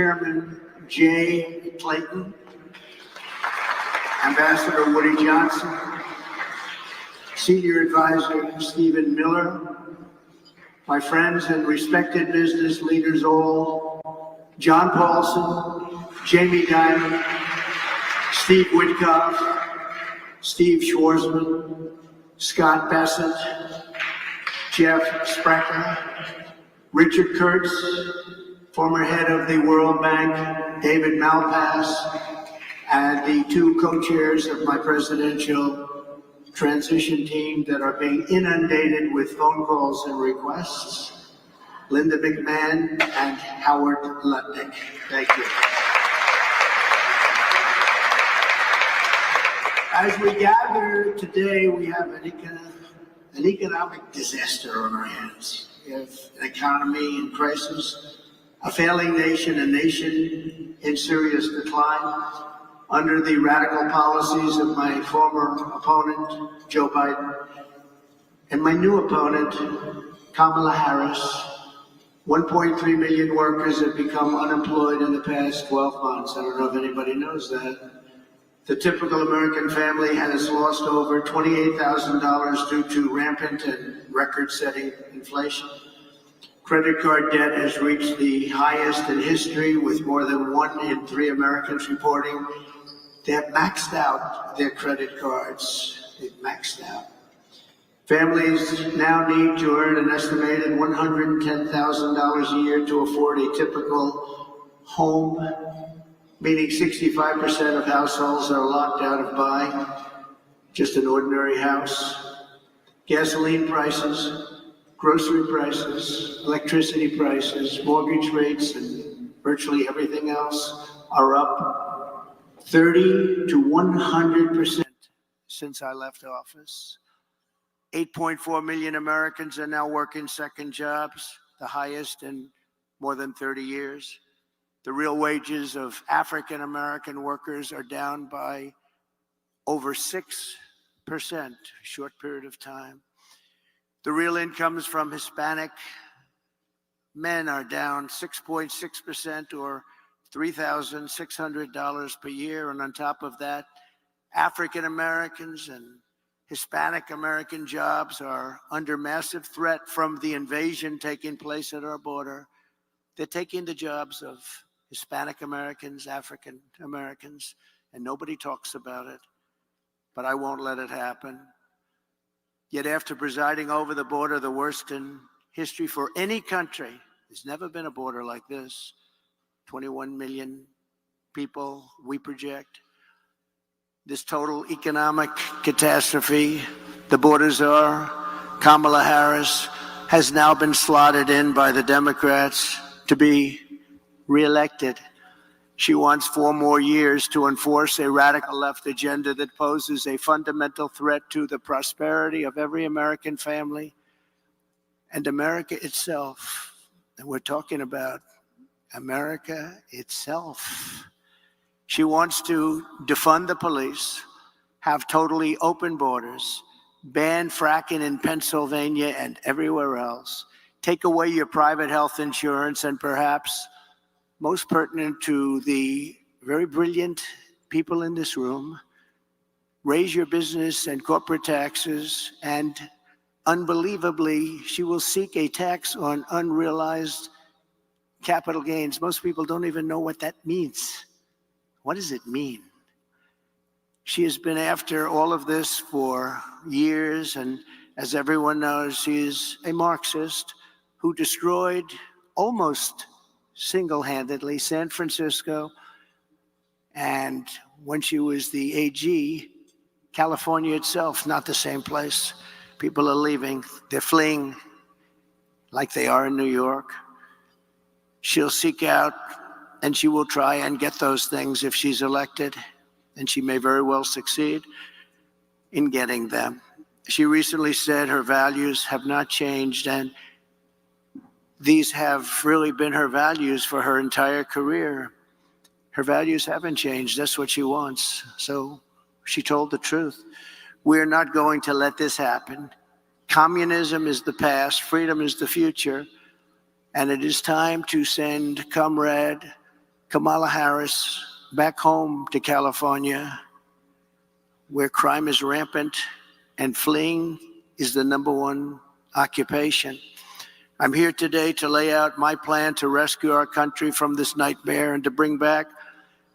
Chairman Jay Clayton, Ambassador Woody Johnson, Senior Advisor Stephen Miller, my friends and respected business leaders all, John Paulson, Jamie Dimon, Steve Witkoff, Steve Schwarzman, Scott Bassett, Jeff Sprecher, Richard Kurtz, former head of the World Bank, David Malpass, and the two co-chairs of my presidential transition team that are being inundated with phone calls and requests, Linda McMahon and Howard Lutnick. Thank you. As we gather today, we have an economic disaster on our hands. We have an economy in crisis, a failing nation, a nation in serious decline under the radical policies of my former opponent, Joe Biden, and my new opponent, Kamala Harris. 1.3 million workers have become unemployed in the past 12 months. I don't know if anybody knows that. The typical American family has lost over $28,000 due to rampant and record-setting inflation. Credit card debt has reached the highest in history, with more than 1 in 3 Americans reporting they have maxed out their credit cards. They've maxed out. Families now need to earn an estimated $110,000 a year to afford a typical home, meaning 65% of households are locked out of buying just an ordinary house. Gasoline prices, grocery prices, electricity prices, mortgage rates, and virtually everything else are up 30 to 100% since I left office. 8.4 million Americans are now working second jobs, the highest in more than 30 years. The real wages of African American workers are down by over 6%, a short period of time. The real incomes from Hispanic men are down 6.6%, or $3,600 per year. And on top of that, African Americans and Hispanic American jobs are under massive threat from the invasion taking place at our border. They're taking the jobs of Hispanic Americans, African Americans, and nobody talks about it. But I won't let it happen. Yet after presiding over the border, the worst in history for any country, there's never been a border like this. 21 million people, we project. This total economic catastrophe, the borders are, Kamala Harris has now been slotted in by the Democrats to be reelected. She wants 4 more years to enforce a radical left agenda that poses a fundamental threat to the prosperity of every American family and America itself. And we're talking about America itself. She wants to defund the police, have totally open borders, ban fracking in Pennsylvania and everywhere else, take away your private health insurance, and perhaps most pertinent to the very brilliant people in this room, raise your business and corporate taxes, and unbelievably, she will seek a tax on unrealized capital gains. Most people don't even know what that means. What does it mean? She has been after all of this for years, and as everyone knows, she is a Marxist who destroyed almost single-handedly San Francisco, and when she was the AG, California itself, not the same place. People are leaving. They're fleeing like they are in New York. She'll seek out and she will try and get those things if she's elected, and she may very well succeed in getting them. She recently said her values have not changed, and these have really been her values for her entire career. Her values haven't changed. That's what she wants. So she told the truth. We're not going to let this happen. Communism is the past, freedom is the future, and it is time to send Comrade Kamala Harris back home to California, where crime is rampant and fleeing is the #1 occupation. I'm here today to lay out my plan to rescue our country from this nightmare and to bring back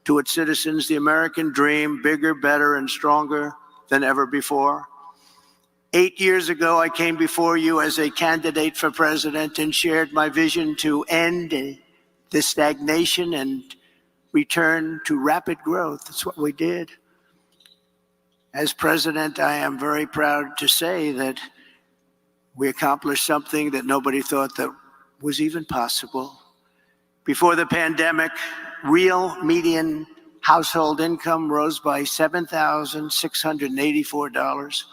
to its citizens the American dream, bigger, better, and stronger than ever before. 8 years ago, I came before you as a candidate for president and shared my vision to end the stagnation and return to rapid growth. That's what we did. As president, I am very proud to say that we accomplished something that nobody thought that was even possible. Before the pandemic, real median household income rose by $7,684.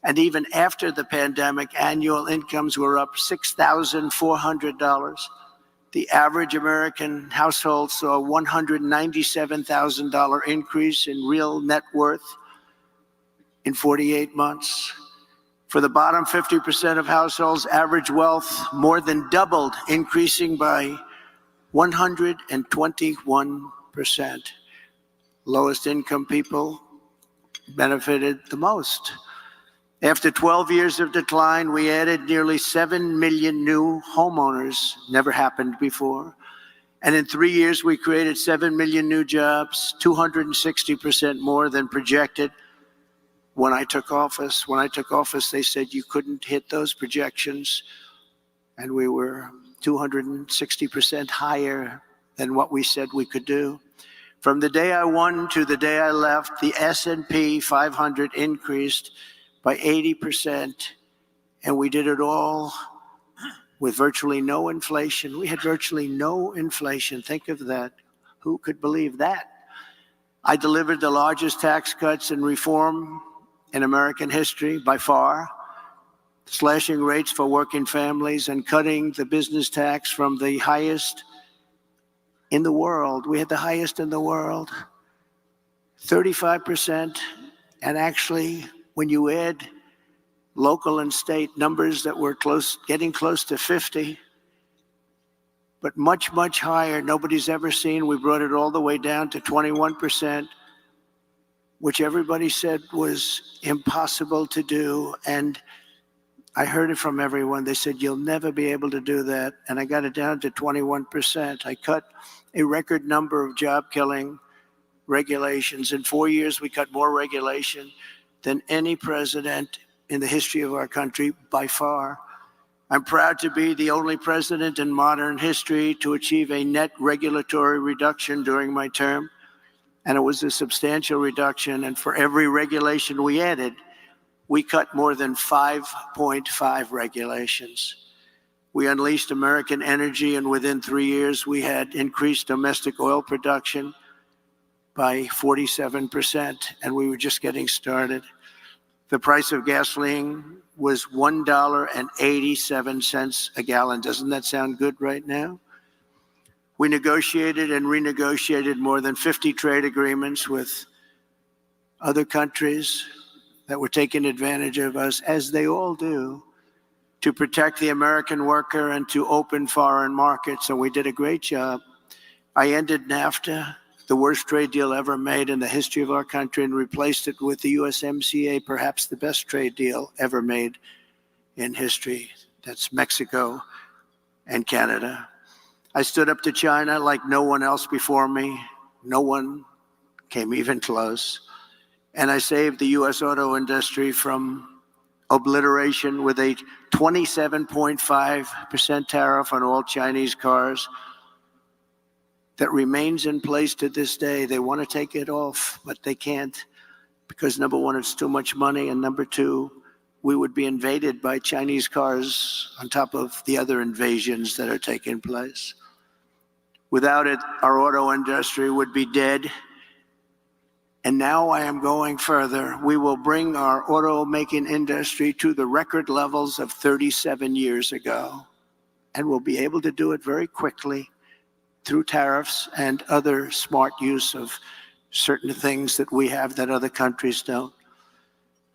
And even after the pandemic, annual incomes were up $6,400. The average American household saw a $197,000 increase in real net worth in 48 months. For the bottom 50% of households, average wealth more than doubled, increasing by 121%. Lowest income people benefited the most. After 12 years of decline, we added nearly 7 million new homeowners. Never happened before. And in 3 years, we created 7 million new jobs, 260% more than projected when I took office. When I took office, they said you couldn't hit those projections. And we were 260% higher than what we said we could do. From the day I won to the day I left, the S&P 500 increased by 80%, and we did it all with virtually no inflation. We had virtually no inflation. Think of that. Who could believe that? I delivered the largest tax cuts and reform in American history by far, slashing rates for working families and cutting the business tax from the highest in the world. We had the highest in the world, 35%, and actually, when you add local and state numbers that were getting close to 50, but much, much higher, nobody's ever seen. We brought it all the way down to 21%, which everybody said was impossible to do. And I heard it from everyone. They said, you'll never be able to do that. And I got it down to 21%. I cut a record number of job-killing regulations. In 4 years, we cut more regulation than any president in the history of our country by far. I'm proud to be the only president in modern history to achieve a net regulatory reduction during my term. And it was a substantial reduction. And for every regulation we added, we cut more than 5.5 regulations. We unleashed American energy, and within 3 years, we had increased domestic oil production by 47%, and we were just getting started. The price of gasoline was $1.87 a gallon. Doesn't that sound good right now? We negotiated and renegotiated more than 50 trade agreements with other countries that were taking advantage of us, as they all do, to protect the American worker and to open foreign markets, and we did a great job. I ended NAFTA, the worst trade deal ever made in the history of our country, and replaced it with the USMCA, perhaps the best trade deal ever made in history. That's Mexico and Canada. I stood up to China like no one else before me. No one came even close. And I saved the U.S. auto industry from obliteration with a 27.5% tariff on all Chinese cars that remains in place to this day. They want to take it off, but they can't, because number one, it's too much money, and number two, we would be invaded by Chinese cars on top of the other invasions that are taking place. Without it, our auto industry would be dead. And now I am going further. We will bring our automaking industry to the record levels of 37 years ago. And we'll be able to do it very quickly through tariffs and other smart use of certain things that we have that other countries don't.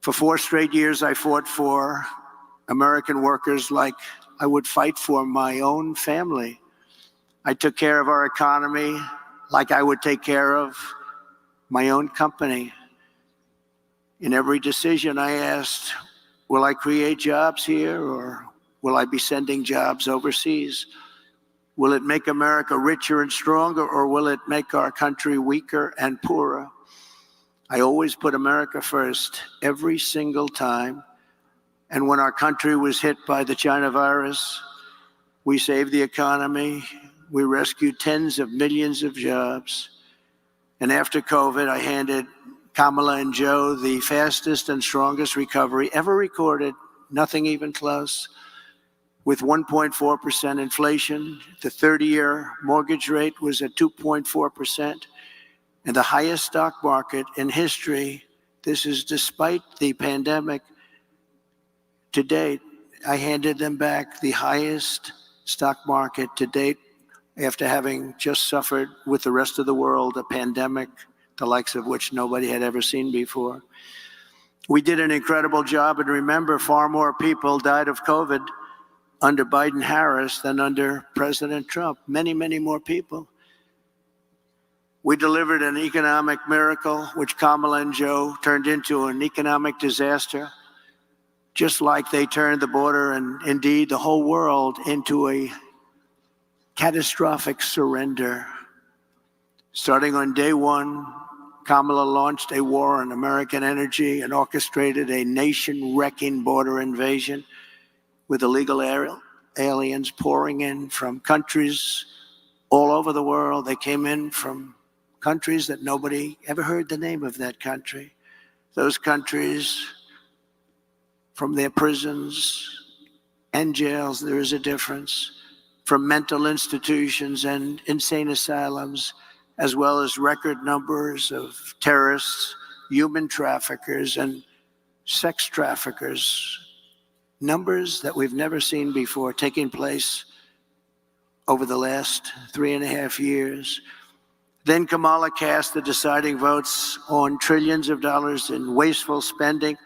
For 4 straight years, I fought for American workers like I would fight for my own family. I took care of our economy like I would take care of my own company. In every decision I asked, will I create jobs here or will I be sending jobs overseas? Will it make America richer and stronger, or will it make our country weaker and poorer? I always put America first every single time. And when our country was hit by the China virus, we saved the economy. We rescued tens of millions of jobs. And after COVID, I handed Kamala and Joe the fastest and strongest recovery ever recorded, nothing even close. With 1.4% inflation, the 30-year mortgage rate was at 2.4%, and the highest stock market in history. This is despite the pandemic. To date, I handed them back the highest stock market to date after having just suffered with the rest of the world a pandemic, the likes of which nobody had ever seen before. We did an incredible job, and remember, far more people died of COVID under Biden-Harris than under President Trump. Many, many more people. We delivered an economic miracle, which Kamala and Joe turned into an economic disaster, just like they turned the border and indeed the whole world into a catastrophic surrender. Starting on day one, Kamala launched a war on American energy and orchestrated a nation-wrecking border invasion with illegal aliens pouring in from countries all over the world. They came in from countries that nobody ever heard the name of that country. Those countries, from their prisons and jails, there is a difference, from mental institutions and insane asylums, as well as record numbers of terrorists, human traffickers, and sex traffickers. Numbers that we've never seen before taking place over the last 3.5 years. Then Kamala cast the deciding votes on trillions of dollars in wasteful spending,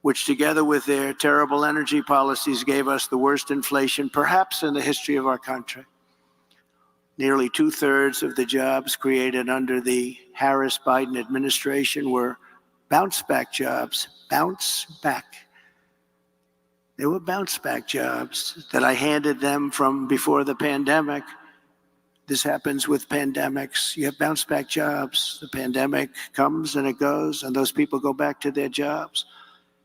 which together with their terrible energy policies gave us the worst inflation perhaps in the history of our country. Nearly 2/3 of the jobs created under the Harris-Biden administration were bounce-back jobs. Bounce back. They were bounce-back jobs that I handed them from before the pandemic. This happens with pandemics. You have bounce-back jobs. The pandemic comes and it goes, and those people go back to their jobs.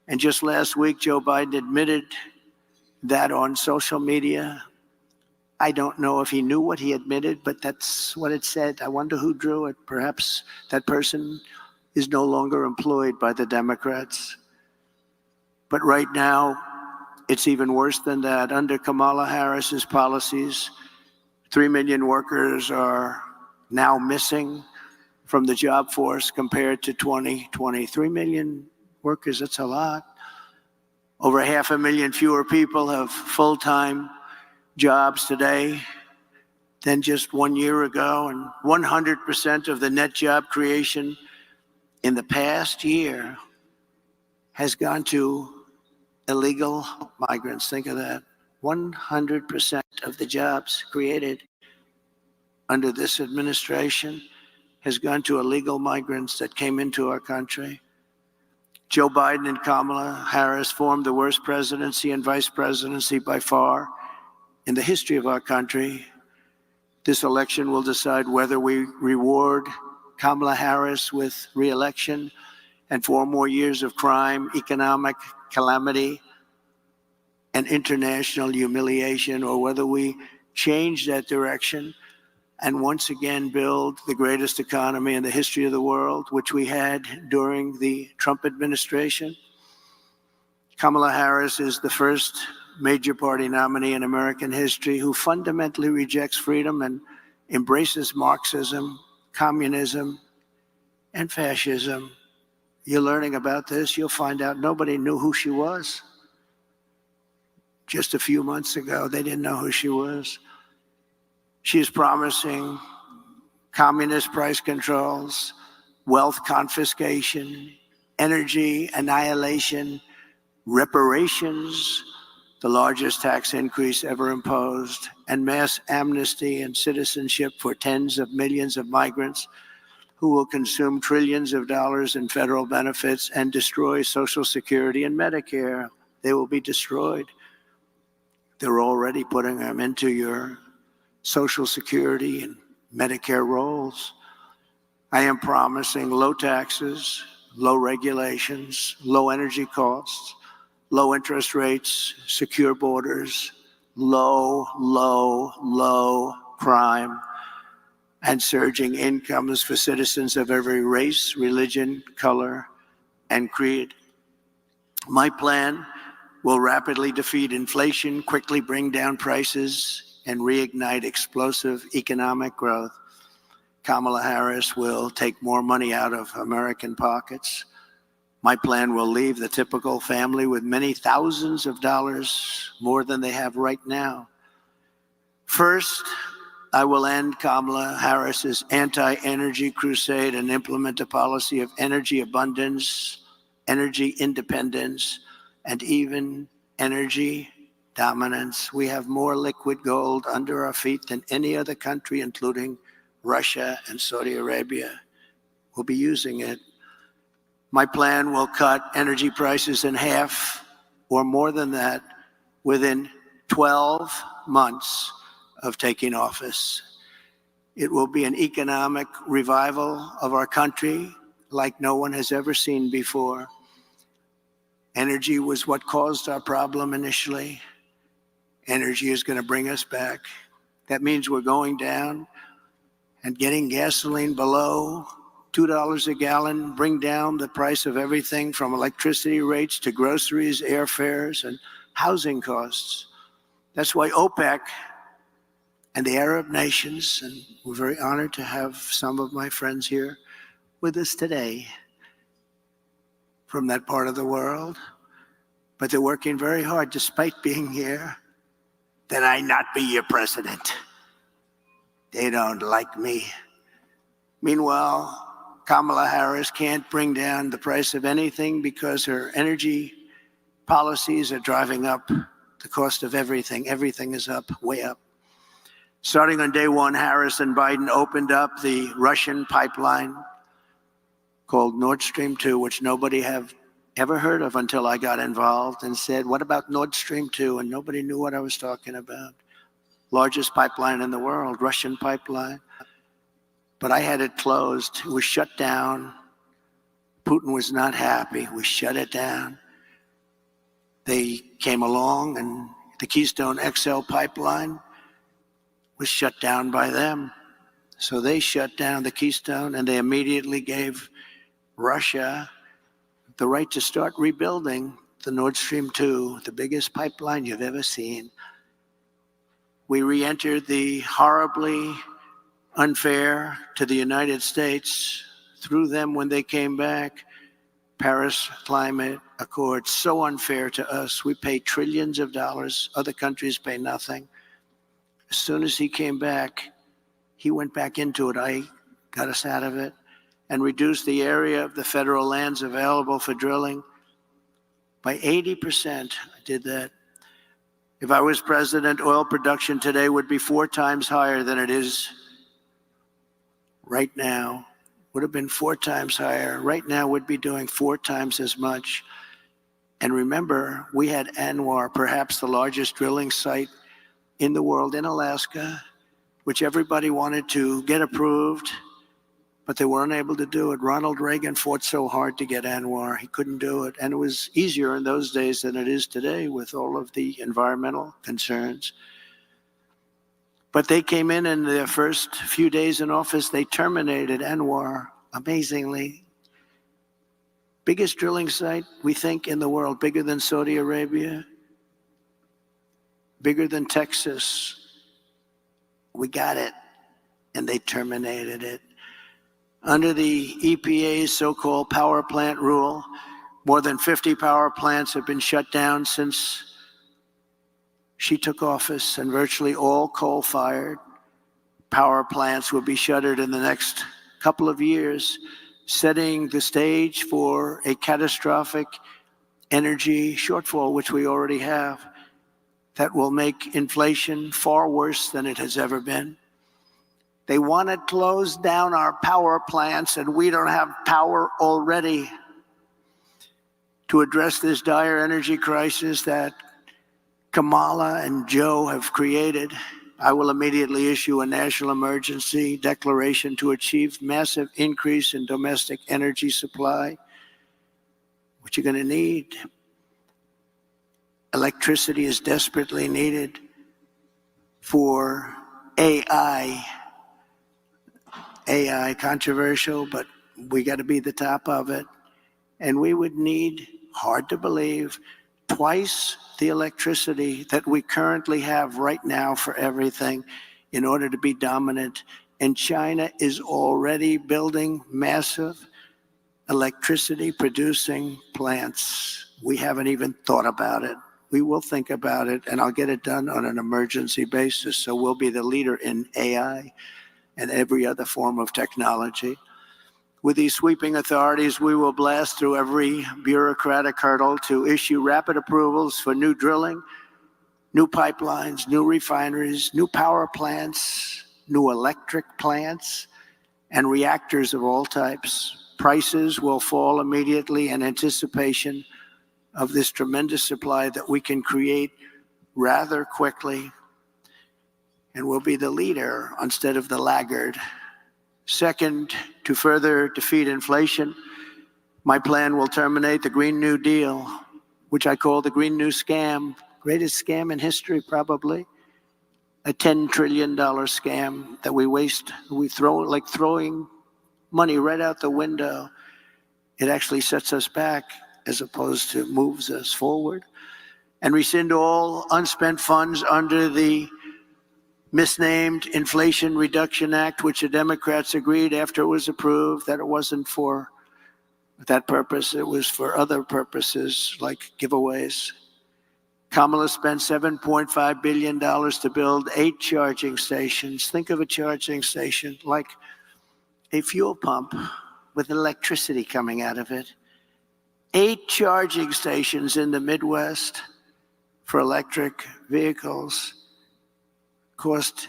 And just last week, Joe Biden admitted that on social media. I don't know if he knew what he admitted, but that's what it said. I wonder who drew it. Perhaps that person is no longer employed by the Democrats. But right now, it's even worse than that. Under Kamala Harris's policies, 3 million workers are now missing from the job force compared to 2020. 3 million workers, that's a lot. Over 500,000 fewer people have full-time jobs today than just 1 year ago, and 100% of the net job creation in the past year has gone to illegal migrants. Think of that. 100% of the jobs created under this administration has gone to illegal migrants that came into our country. Joe Biden and Kamala Harris formed the worst presidency and vice presidency by far in the history of our country. This election will decide whether we reward Kamala Harris with re-election and 4 more years of crime, economic calamity, and international humiliation, or whether we change that direction and once again build the greatest economy in the history of the world, which we had during the Trump administration. Kamala Harris is the first major party nominee in American history who fundamentally rejects freedom and embraces Marxism, communism, and fascism. You're learning about this. You'll find out nobody knew who she was. Just a few months ago, they didn't know who she was. She's promising communist price controls, wealth confiscation, energy annihilation, reparations, the largest tax increase ever imposed, and mass amnesty and citizenship for tens of millions of migrants who will consume trillions of dollars in federal benefits and destroy Social Security and Medicare. They will be destroyed. They're already putting them into your Social Security and Medicare rolls. I am promising low taxes, low regulations, low energy costs, low interest rates, secure borders, low crime, and surging incomes for citizens of every race, religion, color, and creed. My plan will rapidly defeat inflation, quickly bring down prices, and reignite explosive economic growth. Kamala Harris will take more money out of American pockets. My plan will leave the typical family with many thousands of dollars more than they have right now. First, I will end Kamala Harris's anti-energy crusade and implement a policy of energy abundance, energy independence, and even energy dominance. We have more liquid gold under our feet than any other country, including Russia and Saudi Arabia. We'll be using it. My plan will cut energy prices in half or more than that within 12 months of taking office. It will be an economic revival of our country like no one has ever seen before. Energy was what caused our problem initially. Energy is going to bring us back. That means we're going down and getting gasoline below $2 a gallon, bring down the price of everything from electricity rates to groceries, airfares, and housing costs. That's why OPEC and the Arab nations, and we're very honored to have some of my friends here with us today from that part of the world, but they're working very hard despite being here, that I not be your president. They don't like me. Meanwhile, Kamala Harris can't bring down the price of anything because her energy policies are driving up the cost of everything. Everything is up, way up. Starting on day one, Harris and Biden opened up the Russian pipeline called Nord Stream 2, which nobody have ever heard of until I got involved and said, what about Nord Stream 2? And nobody knew what I was talking about. Largest pipeline in the world, Russian pipeline. But I had it closed. It was shut down. Putin was not happy. We shut it down. They came along, and the Keystone XL pipeline was shut down by them. So they shut down the Keystone, and they immediately gave Russia the right to start rebuilding the Nord Stream 2, the biggest pipeline you've ever seen. We re-entered the horribly unfair to the United States through them when they came back. Paris Climate Accord, so unfair to us. We pay trillions of dollars. Other countries pay nothing. As soon as he came back, he went back into it. I got us out of it and reduced the area of the federal lands available for drilling by 80%. I did that. If I was president, oil production today would be 4 times higher than it is right now. Would have been 4 times higher. Right now, we'd be doing 4 times as much. And remember, we had ANWR, perhaps the largest drilling site in the world in Alaska, which everybody wanted to get approved, but they were unable to do it. Ronald Reagan fought so hard to get ANWR. He couldn't do it. And it was easier in those days than it is today with all of the environmental concerns. But they came in their first few days in office, they terminated ANWR, amazingly. Biggest drilling site, we think, in the world, bigger than Saudi Arabia, bigger than Texas. We got it, and they terminated it. Under the EPA's so-called power plant rule, more than 50 power plants have been shut down since she took office, and virtually all coal-fired power plants will be shuttered in the next couple of years, setting the stage for a catastrophic energy shortfall, which we already have. that will make inflation far worse than it has ever been. They want to close down our power plants, and we don't have power already to address this dire energy crisis that Kamala and Joe have created. I will immediately issue a national emergency declaration to achieve massive increase in domestic energy supply. What you're going to need. Electricity is desperately needed for AI. AI, controversial, but we got to be the top of it. And we would need, hard to believe, twice the electricity that we currently have right now for everything in order to be dominant. And China is already building massive electricity producing plants. We haven't even thought about it. We will think about it, and I'll get it done on an emergency basis. So we'll be the leader in AI and every other form of technology. With these sweeping authorities, we will blast through every bureaucratic hurdle to issue rapid approvals for new drilling, new pipelines, new refineries, new power plants, new electric plants, and reactors of all types. Prices will fall immediately in anticipation of this tremendous supply that we can create rather quickly, and we'll be the leader instead of the laggard. Second, to further defeat inflation, my plan will terminate the Green New Deal, which I call the Green New Scam, greatest scam in history probably, a $10 trillion scam that we waste. We throw like throwing money right out the window. It actually sets us back as opposed to moves us forward. And rescind all unspent funds under the misnamed Inflation Reduction Act, which the Democrats agreed after it was approved that it wasn't for that purpose, it was for other purposes like giveaways. Kamala spent $7.5 billion to build 8 charging stations. Think of a charging station like a fuel pump with electricity coming out of it. 8 charging stations in the Midwest for electric vehicles cost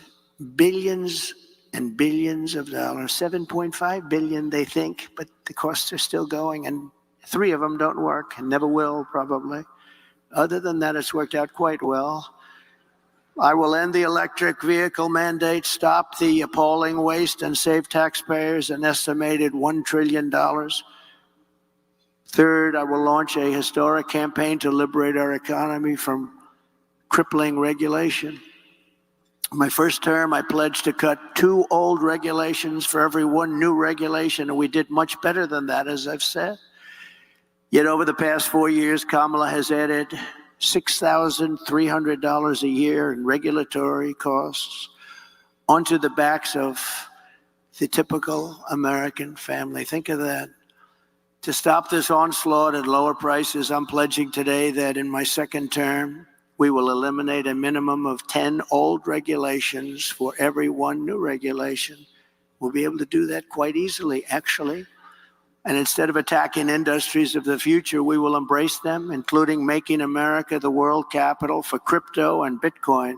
billions and billions of dollars. 7.5 billion, they think, but the costs are still going, and 3 of them don't work and never will, probably. Other than that, it's worked out quite well. I will end the electric vehicle mandate, stop the appalling waste, and save taxpayers an estimated $1 trillion. Third, I will launch a historic campaign to liberate our economy from crippling regulation. My first term, I pledged to cut 2 old regulations for every 1 new regulation, and we did much better than that, as I've said. Yet over the past 4 years, Kamala has added $6,300 a year in regulatory costs onto the backs of the typical American family. Think of that. To stop this onslaught at lower prices, I'm pledging today that in my second term, we will eliminate a minimum of 10 old regulations for every 1 new regulation. We'll be able to do that quite easily, actually. And instead of attacking industries of the future, we will embrace them, including making America the world capital for crypto and Bitcoin.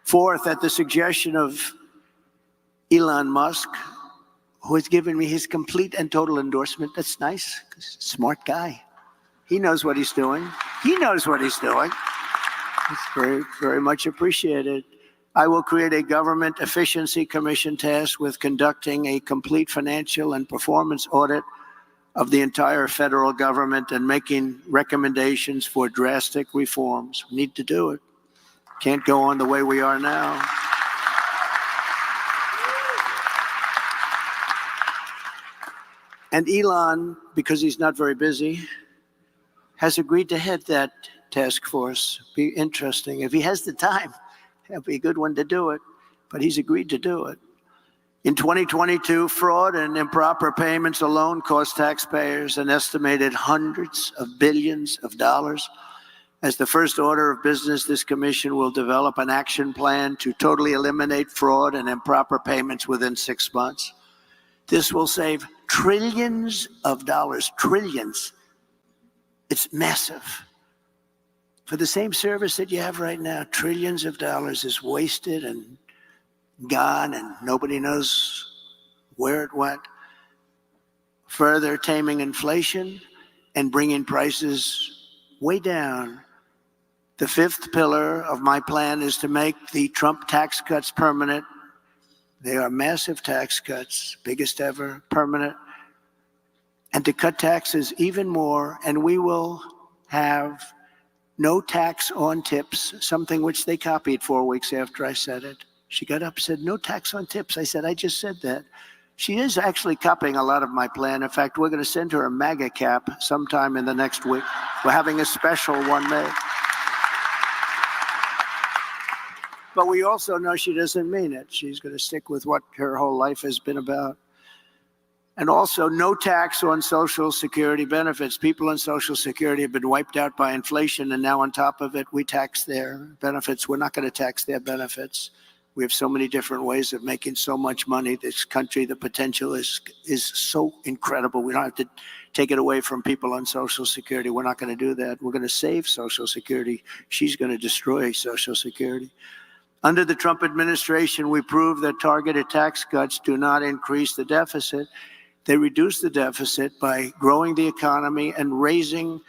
Fourth, at the suggestion of Elon Musk, who has given me his complete and total endorsement. That's nice, smart guy. He knows what he's doing. He knows what he's doing. It's very, very much appreciated. I will create a government efficiency commission tasked with conducting a complete financial and performance audit of the entire federal government and making recommendations for drastic reforms. We need to do it. Can't go on the way we are now. And Elon, because he's not very busy, has agreed to head that task force. Be interesting. If he has the time, that'd be a good one to do it. But he's agreed to do it. In 2022, fraud and improper payments alone cost taxpayers an estimated hundreds of billions of dollars. As the first order of business, this commission will develop an action plan to totally eliminate fraud and improper payments within 6 months. This will save trillions of dollars, trillions. It's massive. For the same service that you have right now, trillions of dollars is wasted and gone, and nobody knows where it went. Further taming inflation and bringing prices way down. The fifth pillar of my plan is to make the Trump tax cuts permanent. They are massive tax cuts, biggest ever, permanent. And to cut taxes even more, and we will have no tax on tips, something which they copied 4 weeks after I said it. She got up and said, no tax on tips. I said, I just said that. She is actually copying a lot of my plan. In fact, we're going to send her a MAGA cap sometime in the next week. We're having a special one made. But we also know she doesn't mean it. She's going to stick with what her whole life has been about. And also, no tax on Social Security benefits. People on Social Security have been wiped out by inflation, and now on top of it, we tax their benefits. We're not going to tax their benefits. We have so many different ways of making so much money. This country, the potential is so incredible. We don't have to take it away from people on Social Security. We're not going to do that. We're going to save Social Security. She's going to destroy Social Security. Under the Trump administration, we proved that targeted tax cuts do not increase the deficit. They reduce the deficit by growing the economy and raising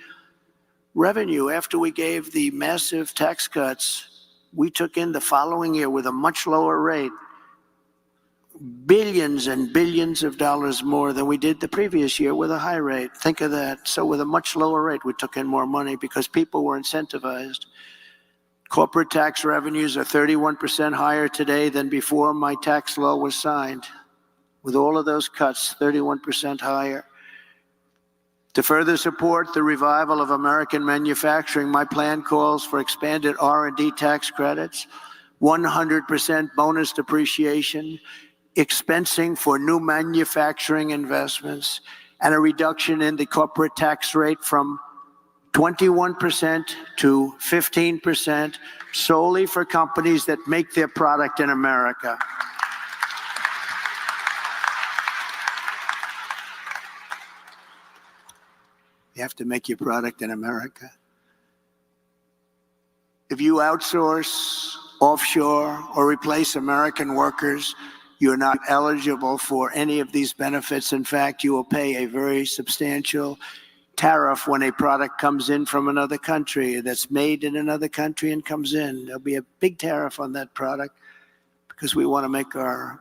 revenue. After we gave the massive tax cuts, we took in the following year with a much lower rate, billions and billions of dollars more than we did the previous year with a high rate. Think of that. So with a much lower rate, we took in more money because people were incentivized. Corporate tax revenues are 31% higher today than before my tax law was signed. With all of those cuts, 31% higher. To further support the revival of American manufacturing, my plan calls for expanded R&D tax credits, 100% bonus depreciation, expensing for new manufacturing investments, and a reduction in the corporate tax rate from 21% to 15% solely for companies that make their product in America. You have to make your product in America. If you outsource, offshore, or replace American workers, you're not eligible for any of these benefits. In fact, you will pay a very substantial tariff when a product comes in from another country that's made in another country and comes in. There'll be a big tariff on that product because we want to make our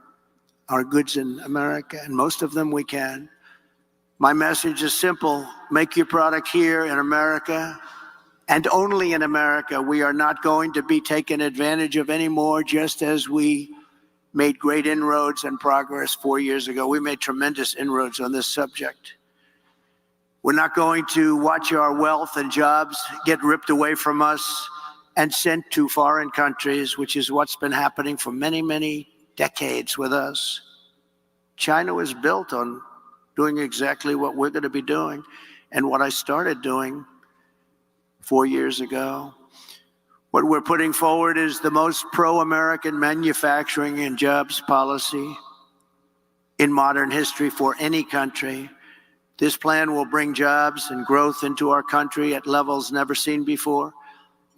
goods in America, and most of them we can. My message is simple. Make your product here in America and only in America. We are not going to be taken advantage of anymore, just as we made great inroads and progress 4 years ago. We made tremendous inroads on this subject. We're not going to watch our wealth and jobs get ripped away from us and sent to foreign countries, which is what's been happening for many, many decades with us. China was built on doing exactly what we're going to be doing and what I started doing 4 years ago. What we're putting forward is the most pro-American manufacturing and jobs policy in modern history for any country. This plan will bring jobs and growth into our country at levels never seen before.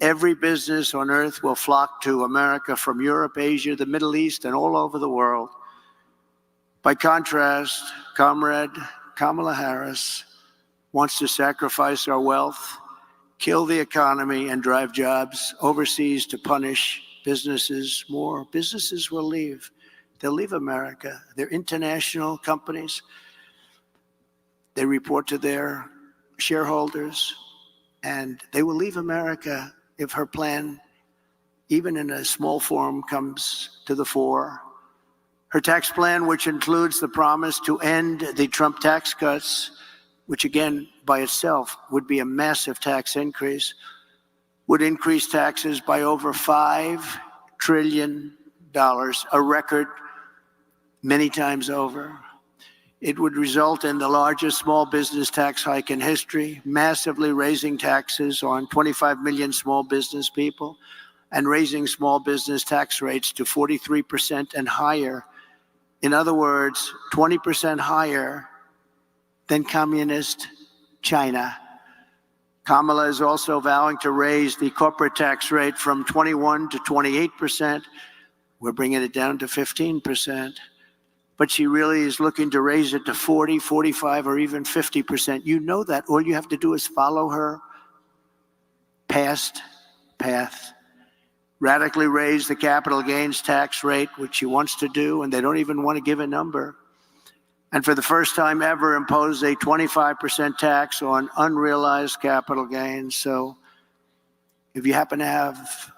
Every business on earth will flock to America from Europe, Asia, the Middle East, and all over the world. By contrast, Comrade Kamala Harris wants to sacrifice our wealth, kill the economy, and drive jobs overseas to punish businesses more. Businesses will leave. They'll leave America. They're international companies. They report to their shareholders, and they will leave America if her plan, even in a small form, comes to the fore. Her tax plan, which includes the promise to end the Trump tax cuts, which again, by itself, would be a massive tax increase, would increase taxes by over $5 trillion, a record many times over. It would result in the largest small business tax hike in history, massively raising taxes on 25 million small business people and raising small business tax rates to 43% and higher In other words, 20% higher than communist China. Kamala is also vowing to raise the corporate tax rate from 21 to 28%. We're bringing it down to 15%. But she really is looking to raise it to 40, 45, or even 50%. You know that. All you have to do is follow her past path. Radically raise the capital gains tax rate, which she wants to do, and they don't even want to give a number. And for the first time ever, impose a 25% tax on unrealized capital gains. So if you happen to have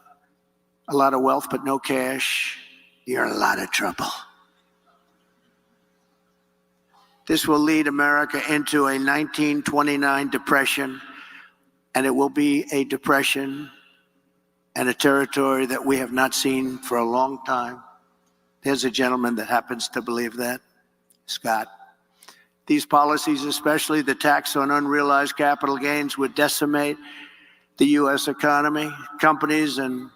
a lot of wealth but no cash, you're in a lot of trouble. This will lead America into a 1929 depression, and it will be a depression and a territory that we have not seen for a long time. There's a gentleman that happens to believe that, Scott. These policies, especially the tax on unrealized capital gains, would decimate the U.S. economy. Companies and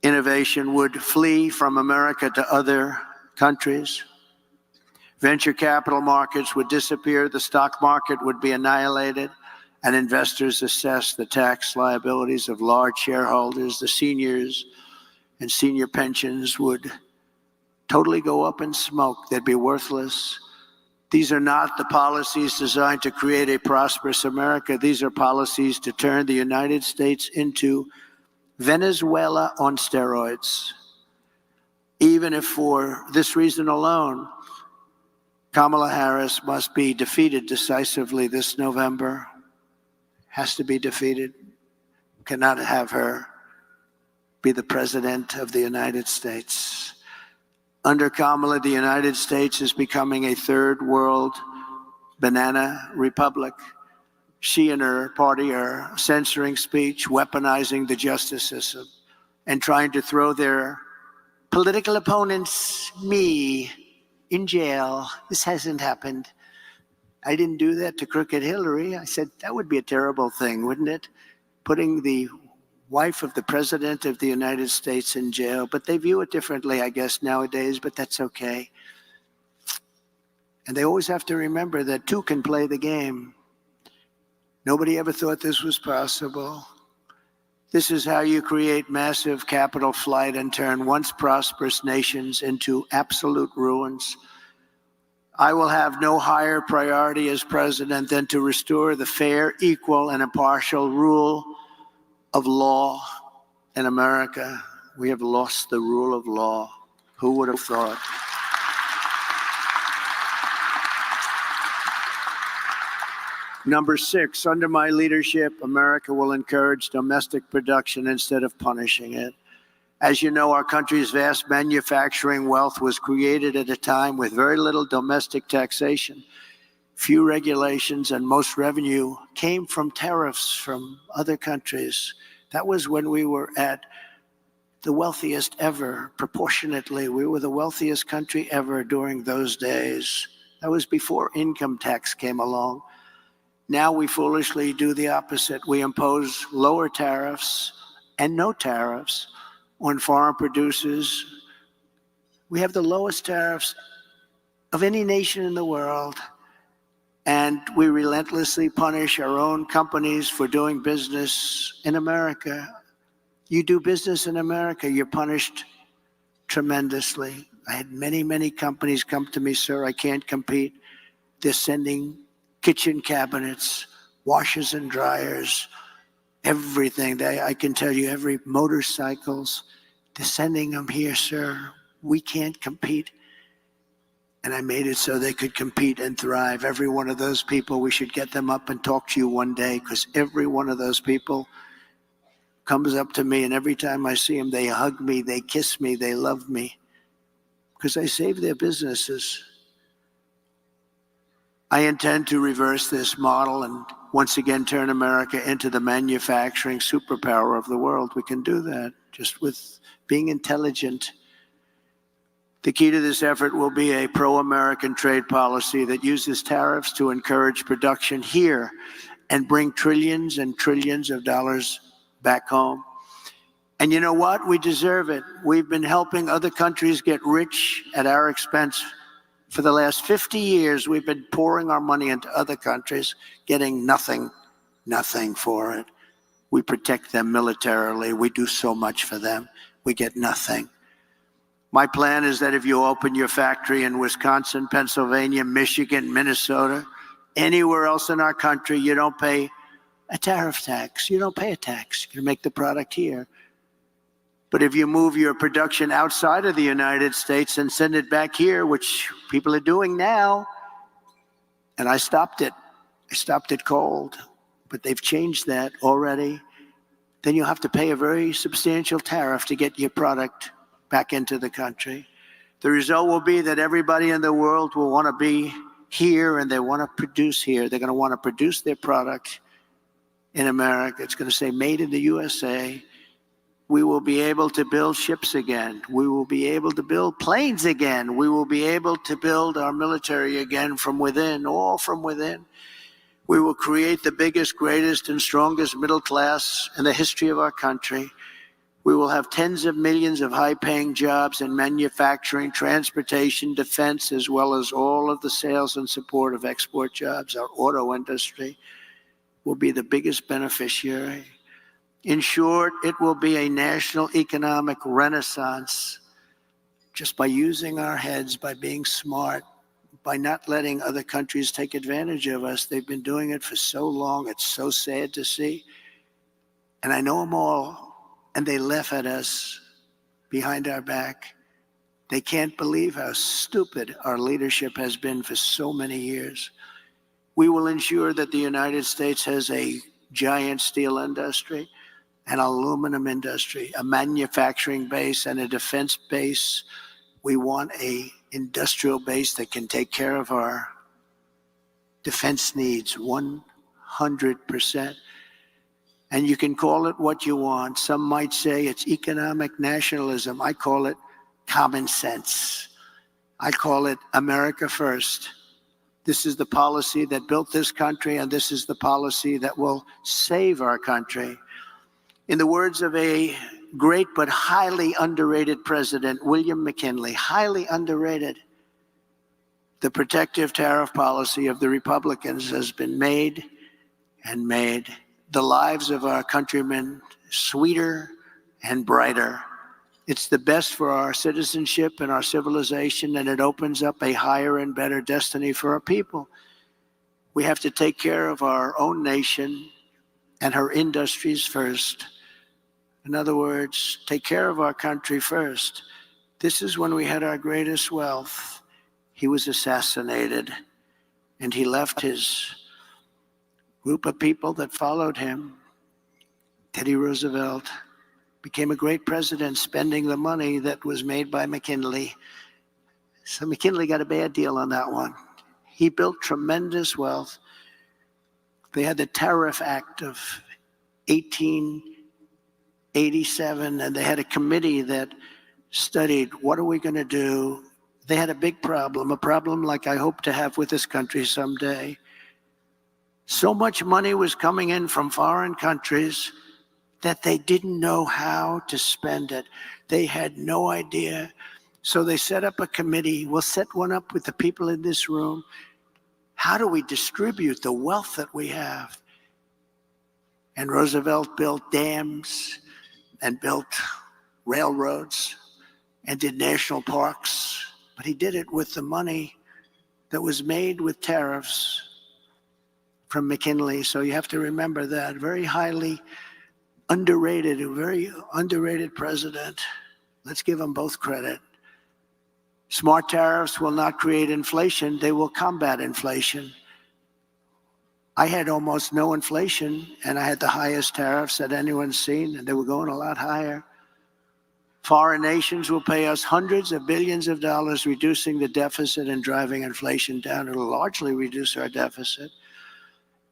innovation would flee from America to other countries. Venture capital markets would disappear, the stock market would be annihilated, and investors assess the tax liabilities of large shareholders. The seniors and senior pensions would totally go up in smoke. They'd be worthless. These are not the policies designed to create a prosperous America. These are policies to turn the United States into Venezuela on steroids. Even if for this reason alone, Kamala Harris must be defeated decisively this November. Has to be defeated. Cannot have her be the president of the United States. Under Kamala, the United States is becoming a third world banana republic. She and her party are censoring speech, weaponizing the justice system, and trying to throw their political opponents, me, in jail. This hasn't happened. I didn't do that to crooked Hillary. I said, that would be a terrible thing, wouldn't it? Putting the wife of the President of the United States in jail. But they view it differently, I guess, nowadays, but that's okay. And they always have to remember that two can play the game. Nobody ever thought this was possible. This is how you create massive capital flight and turn once prosperous nations into absolute ruins. I will have no higher priority as president than to restore the fair, equal, and impartial rule of law in America. We have lost the rule of law. Who would have thought? Number 6, under my leadership, America will encourage domestic production instead of punishing it. As you know, our country's vast manufacturing wealth was created at a time with very little domestic taxation, few regulations, and most revenue came from tariffs from other countries. That was when we were at the wealthiest ever, proportionately. We were the wealthiest country ever during those days. That was before income tax came along. Now we foolishly do the opposite. We impose lower tariffs and no tariffs on foreign producers. We have the lowest tariffs of any nation in the world, and we relentlessly punish our own companies for doing business in America. You do business in America, you're punished tremendously. I had many, many companies come to me, sir, I can't compete. They're sending kitchen cabinets, washers and dryers, everything. I can tell you, every motorcycles, they're sending them here, sir. We can't compete. And I made it so they could compete and thrive. Every one of those people, we should get them up and talk to you one day, because every one of those people comes up to me, and every time I see them, they hug me, they kiss me, they love me, because I saved their businesses. I intend to reverse this model and once again turn America into the manufacturing superpower of the world. We can do that just with being intelligent. The key to this effort will be a pro-American trade policy that uses tariffs to encourage production here and bring trillions and trillions of dollars back home. And you know what? We deserve it. We've been helping other countries get rich at our expense. For the last 50 years, we've been pouring our money into other countries, getting nothing for it. We protect them militarily. We do so much for them. We get nothing. My plan is that if you open your factory in Wisconsin, Pennsylvania, Michigan, Minnesota, anywhere else in our country, you don't pay a tariff tax. You don't pay a tax. You make the product here. But if you move your production outside of the United States and send it back here, which people are doing now, and I stopped it cold, but they've changed that already, then you'll have to pay a very substantial tariff to get your product back into the country. The result will be that everybody in the world will want to be here and they want to produce here. They're going to want to produce their product in America. It's going to say made in the USA. We will be able to build ships again. We will be able to build planes again. We will be able to build our military again from within, all from within. We will create the biggest, greatest, and strongest middle class in the history of our country. We will have tens of millions of high-paying jobs in manufacturing, transportation, defense, as well as all of the sales and support of export jobs. Our auto industry will be the biggest beneficiary. In short, it will be a national economic renaissance just by using our heads, by being smart, by not letting other countries take advantage of us. They've been doing it for so long. It's so sad to see. And I know them all, and they laugh at us behind our back. They can't believe how stupid our leadership has been for so many years. We will ensure that the United States has a giant steel industry, an aluminum industry, a manufacturing base, and a defense base. We want an industrial base that can take care of our defense needs 100%. And you can call it what you want. Some might say it's economic nationalism. I call it common sense. I call it America first. This is the policy that built this country, and this is the policy that will save our country. In the words of a great but highly underrated president, William McKinley, highly underrated, the protective tariff policy of the Republicans has been made and made the lives of our countrymen sweeter and brighter. It's the best for our citizenship and our civilization, and it opens up a higher and better destiny for our people. We have to take care of our own nation and her industries first. In other words, take care of our country first. This is when we had our greatest wealth. He was assassinated, and he left his group of people that followed him. Teddy Roosevelt became a great president, spending the money that was made by McKinley. So McKinley got a bad deal on that one. He built tremendous wealth. They had the Tariff Act of 1887, and they had a committee that studied, what are we going to do? They had a big problem, a problem like I hope to have with this country someday. So much money was coming in from foreign countries that they didn't know how to spend it. They had no idea. So they set up a committee. We'll set one up with the people in this room. How do we distribute the wealth that we have? And Roosevelt built dams and built railroads and did national parks. But he did it with the money that was made with tariffs from McKinley. So you have to remember that. Very highly underrated, a very underrated president. Let's give them both credit. Smart tariffs will not create inflation. They will combat inflation. I had almost no inflation, and I had the highest tariffs that anyone's seen, and they were going a lot higher. Foreign nations will pay us hundreds of billions of dollars, reducing the deficit and driving inflation down. It will largely reduce our deficit.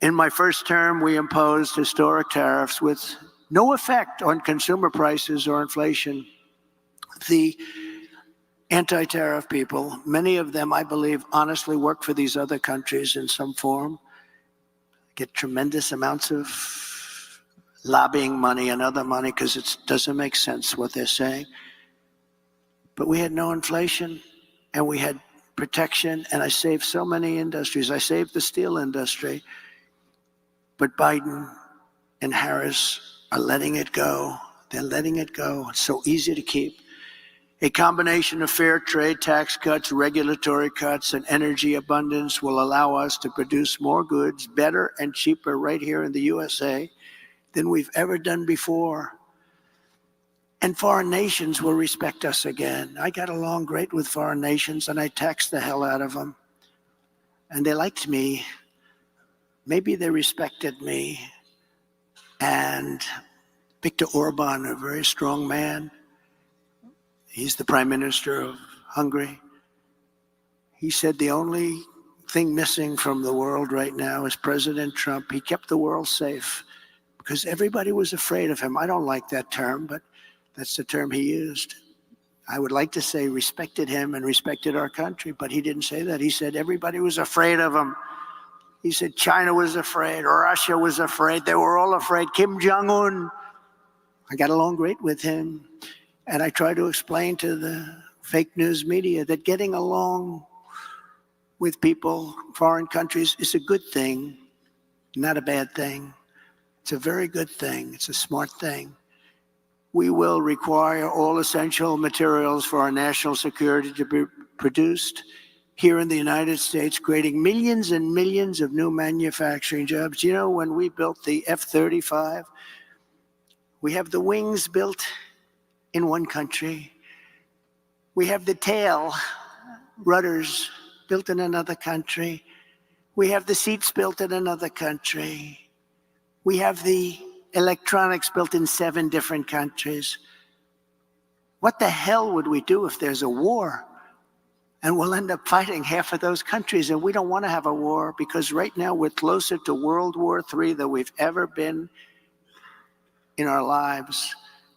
In my first term, we imposed historic tariffs with no effect on consumer prices or inflation. The anti-tariff people, many of them, I believe, honestly work for these other countries in some form, get tremendous amounts of lobbying money and other money because it doesn't make sense what they're saying. But we had no inflation, and we had protection, and I saved so many industries. I saved the steel industry, but Biden and Harris are letting it go. They're letting it go. It's so easy to keep. A combination of fair trade, tax cuts, regulatory cuts, and energy abundance will allow us to produce more goods better and cheaper right here in the USA than we've ever done before. And foreign nations will respect us again. I got along great with foreign nations, and I taxed the hell out of them. And they liked me. Maybe they respected me. And Viktor Orban, a very strong man, he's the prime minister of Hungary. He said the only thing missing from the world right now is President Trump. He kept the world safe because everybody was afraid of him. I don't like that term, but that's the term he used. I would like to say respected him and respected our country, but he didn't say that. He said everybody was afraid of him. He said China was afraid, Russia was afraid. They were all afraid. Kim Jong-un. I got along great with him. And I try to explain to the fake news media that getting along with people, foreign countries, is a good thing, not a bad thing. It's a very good thing. It's a smart thing. We will require all essential materials for our national security to be produced here in the United States, creating millions and millions of new manufacturing jobs. You know, when we built the F-35, we have the wings built in one country. We have the tail, rudders, built in another country. We have the seats built in another country. We have the electronics built in 7 different countries. What the hell would we do if there's a war? And we'll end up fighting half of those countries, and we don't want to have a war because right now we're closer to World War III than we've ever been in our lives.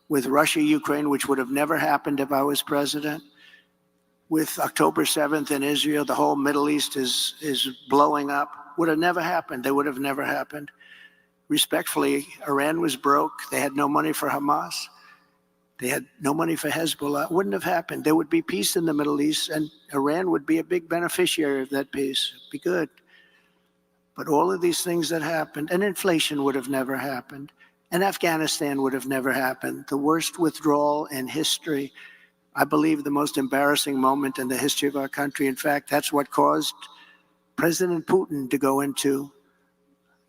With Russia, Ukraine, which would have never happened if I was president. With October 7th in Israel, the whole Middle East is blowing up. Would have never happened. They would have never happened. Respectfully, Iran was broke. They had no money for Hamas. They had no money for Hezbollah. It wouldn't have happened. There would be peace in the Middle East, and Iran would be a big beneficiary of that peace. It'd be good. But all of these things that happened, and inflation would have never happened. And Afghanistan would have never happened. The worst withdrawal in history, I believe the most embarrassing moment in the history of our country. In fact, that's what caused President Putin to go into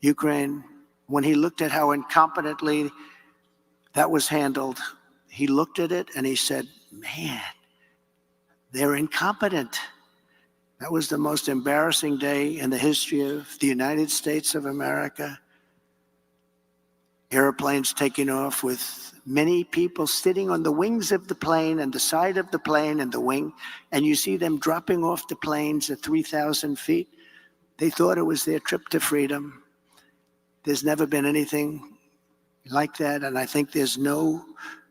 Ukraine. When he looked at how incompetently that was handled, he looked at it and he said, man, they're incompetent. That was the most embarrassing day in the history of the United States of America. Airplanes taking off with many people sitting on the wings of the plane and the side of the plane and the wing, and you see them dropping off the planes at 3,000 feet. They thought it was their trip to freedom. There's never been anything like that, and I think there's no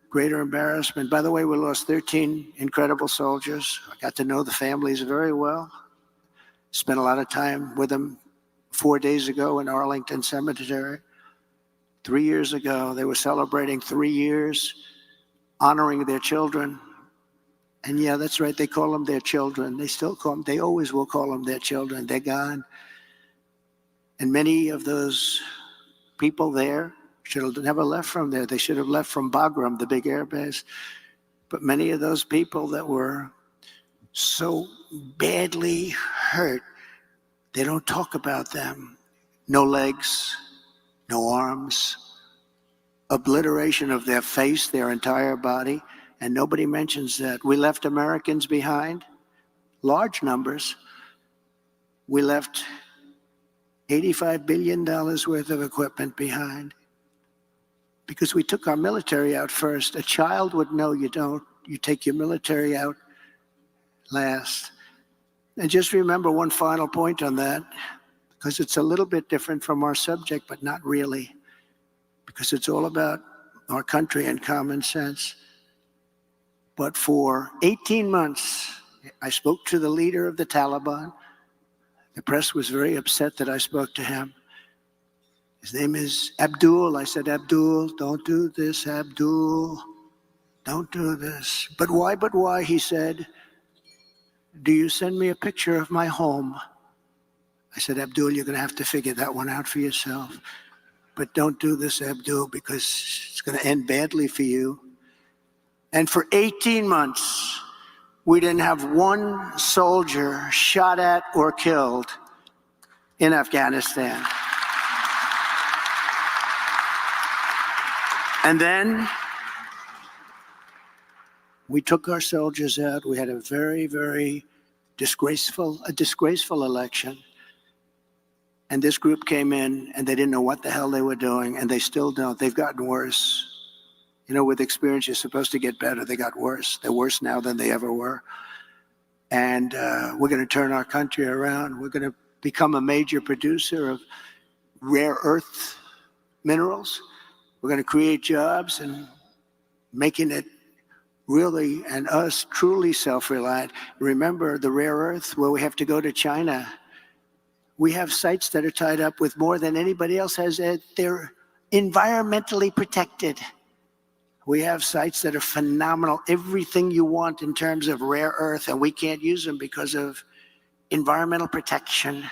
greater embarrassment. By the way, we lost 13 incredible soldiers. I got to know the families very well. Spent a lot of time with them 4 days ago in Arlington Cemetery. 3 years ago, they were celebrating 3 years, honoring their children. And yeah, that's right, they call them their children. They still call them, they always will call them their children. They're gone. And many of those people there should have never left from there. They should have left from Bagram, the big air base. But many of those people that were so badly hurt, they don't talk about them. No legs, no arms, obliteration of their face, their entire body, and nobody mentions that. We left Americans behind, large numbers. We left $85 billion worth of equipment behind because we took our military out first. A child would know you don't. You take your military out last. And just remember one final point on that, because it's a little bit different from our subject, but not really, because it's all about our country and common sense. But for 18 months, I spoke to the leader of the Taliban. The press was very upset that I spoke to him. His name is Abdul. I said, Abdul, don't do this, Abdul. Don't do this. But why? He said, do you send me a picture of my home? I said, Abdul, you're going to have to figure that one out for yourself. But don't do this, Abdul, because it's going to end badly for you. And for 18 months, we didn't have one soldier shot at or killed in Afghanistan. And then we took our soldiers out. We had a very, very disgraceful election. And this group came in, and they didn't know what the hell they were doing, and they still don't. They've gotten worse. You know, with experience, you're supposed to get better. They got worse. They're worse now than they ever were. And we're going to turn our country around. We're going to become a major producer of rare earth minerals. We're going to create jobs and making it really, and us, truly self-reliant. Remember the rare earth, where we have to go to China. We have sites that are tied up with more than anybody else has. They're environmentally protected. We have sites that are phenomenal, everything you want in terms of rare earth, and we can't use them because of environmental protection.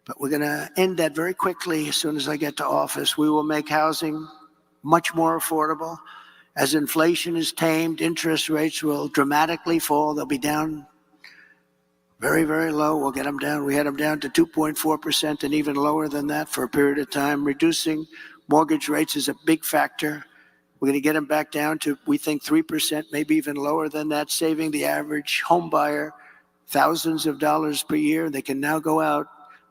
But we're going to end that very quickly as soon as I get to office. We will make housing much more affordable. As inflation is tamed, interest rates will dramatically fall. They'll be down very, very low. We'll get them down. We had them down to 2.4% and even lower than that for a period of time. Reducing mortgage rates is a big factor. We're going to get them back down to, we think, 3%, maybe even lower than that, saving the average home buyer thousands of dollars per year. They can now go out.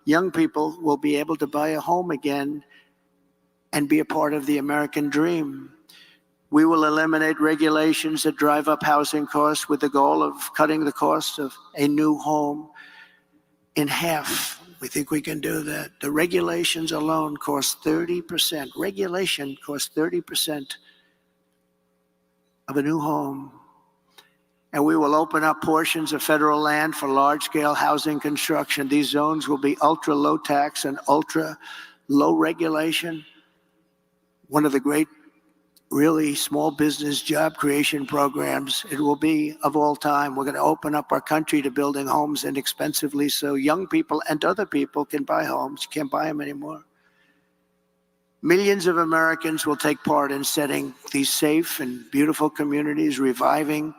Young people will be able to buy a home again and be a part of the American dream. We will eliminate regulations that drive up housing costs with the goal of cutting the cost of a new home in half. We think we can do that. The regulations alone cost 30%. Regulation costs 30% of a new home. And we will open up portions of federal land for large-scale housing construction. These zones will be ultra-low tax and ultra-low regulation. One of the great, really small business job creation programs it will be of all time. We're going to open up our country to building homes inexpensively so young people and other people can buy homes. You can't buy them anymore. Millions of Americans will take part in setting these safe and beautiful communities, reviving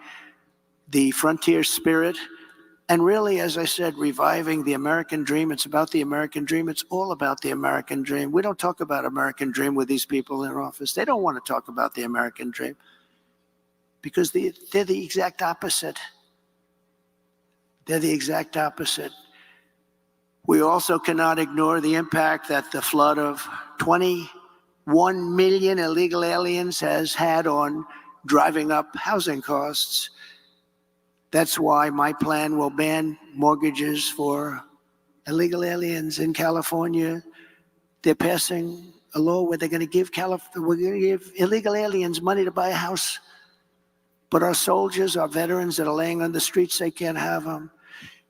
the frontier spirit, and really, as I said, reviving the American dream. It's about the American dream. It's all about the American dream. We don't talk about American dream with these people in office. They don't want to talk about the American dream because they're the exact opposite. They're the exact opposite. We also cannot ignore the impact that the flood of 21 million illegal aliens has had on driving up housing costs. That's why my plan will ban mortgages for illegal aliens in California. They're passing a law where we're going to give illegal aliens money to buy a house. But our soldiers, our veterans that are laying on the streets, they can't have them.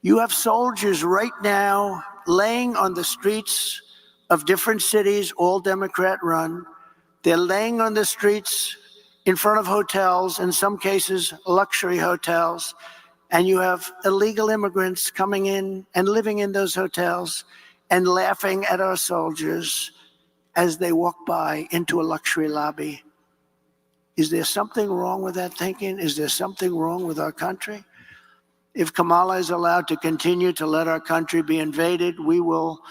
You have soldiers right now laying on the streets of different cities, all Democrat-run. They're laying on the streets in front of hotels, in some cases luxury hotels, and you have illegal immigrants coming in and living in those hotels and laughing at our soldiers as they walk by into a luxury lobby. Is there something wrong with that thinking? Is there something wrong with our country? If Kamala is allowed to continue to let our country be invaded, we will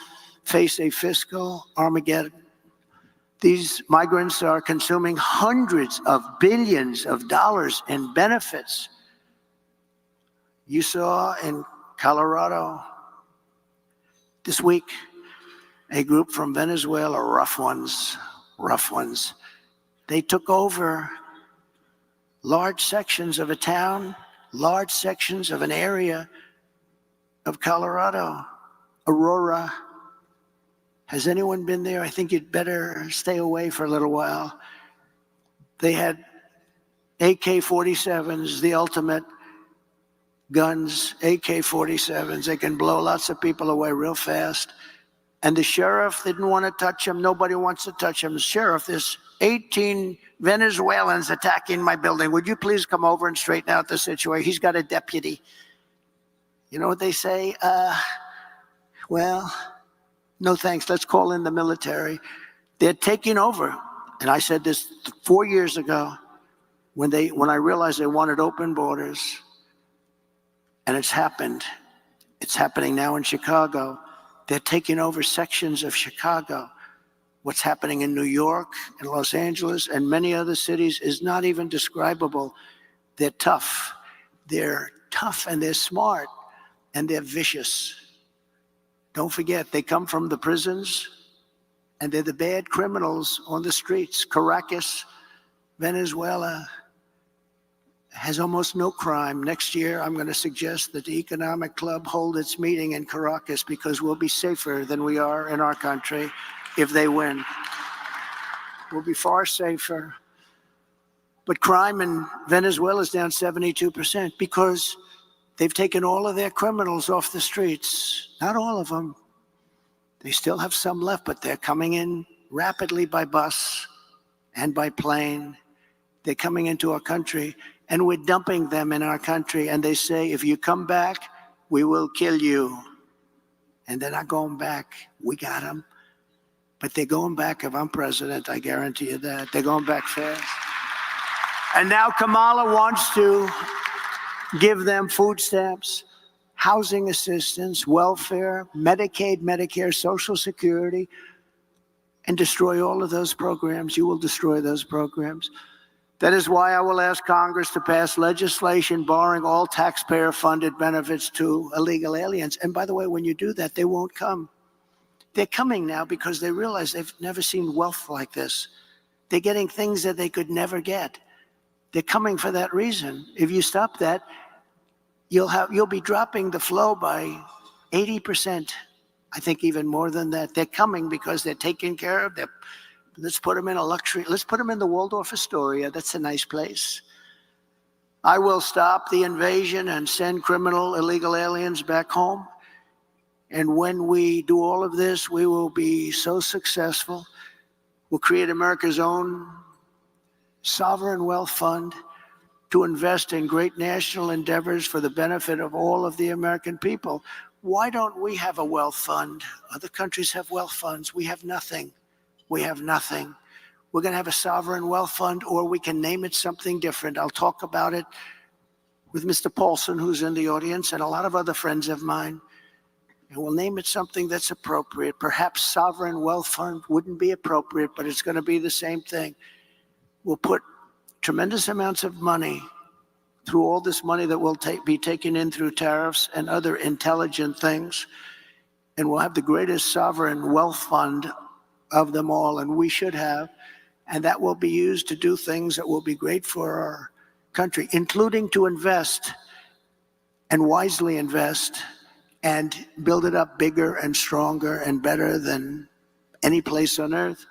face a fiscal Armageddon. These migrants are consuming hundreds of billions of dollars in benefits. You saw in Colorado this week a group from Venezuela, rough ones. They took over large sections of a town, large sections of an area of Colorado, Aurora. Has anyone been there? I think you'd better stay away for a little while. They had AK-47s, the ultimate guns, AK-47s. They can blow lots of people away real fast. And the sheriff didn't want to touch him. Nobody wants to touch him. The sheriff, there's 18 Venezuelans attacking my building. Would you please come over and straighten out the situation? He's got a deputy. You know what they say? Well, no thanks. Let's call in the military. They're taking over. And I said this 4 years ago when I realized they wanted open borders. And it's happened. It's happening now in Chicago. They're taking over sections of Chicago. What's happening in New York and Los Angeles and many other cities is not even describable. They're tough. They're tough and they're smart and they're vicious. Don't forget, they come from the prisons and they're the bad criminals on the streets. Caracas, Venezuela, has almost no crime. Next year, I'm going to suggest that the Economic Club hold its meeting in Caracas because we'll be safer than we are in our country if they win. We'll be far safer. But crime in Venezuela is down 72% because they've taken all of their criminals off the streets. Not all of them. They still have some left, but they're coming in rapidly by bus and by plane. They're coming into our country, and we're dumping them in our country. And they say, if you come back, we will kill you. And they're not going back. We got them. But they're going back if I'm president, I guarantee you that. They're going back fast. And now Kamala wants to give them food stamps, housing assistance, welfare, Medicaid, Medicare, Social Security, and destroy all of those programs. You will destroy those programs. That is why I will ask Congress to pass legislation barring all taxpayer-funded benefits to illegal aliens. And by the way, when you do that, they won't come. They're coming now because they realize they've never seen wealth like this. They're getting things that they could never get. They're coming for that reason. If you stop that, you'll be dropping the flow by 80%. I think even more than that. They're coming because they're taken care of. Let's put them in a luxury. Let's put them in the Waldorf Astoria. That's a nice place. I will stop the invasion and send criminal illegal aliens back home. And when we do all of this, we will be so successful. We'll create America's own sovereign wealth fund to invest in great national endeavors for the benefit of all of the American people. Why don't we have a wealth fund? Other countries have wealth funds. We have nothing. We have nothing. We're going to have a sovereign wealth fund, or we can name it something different. I'll talk about it with Mr. Paulson, who's in the audience, and a lot of other friends of mine. And we'll name it something that's appropriate. Perhaps sovereign wealth fund wouldn't be appropriate, but it's going to be the same thing. We'll put tremendous amounts of money through all this money that will be taken in through tariffs and other intelligent things. And we'll have the greatest sovereign wealth fund of them all, and we should have. And that will be used to do things that will be great for our country, including to invest and wisely invest and build it up bigger and stronger and better than any place on earth.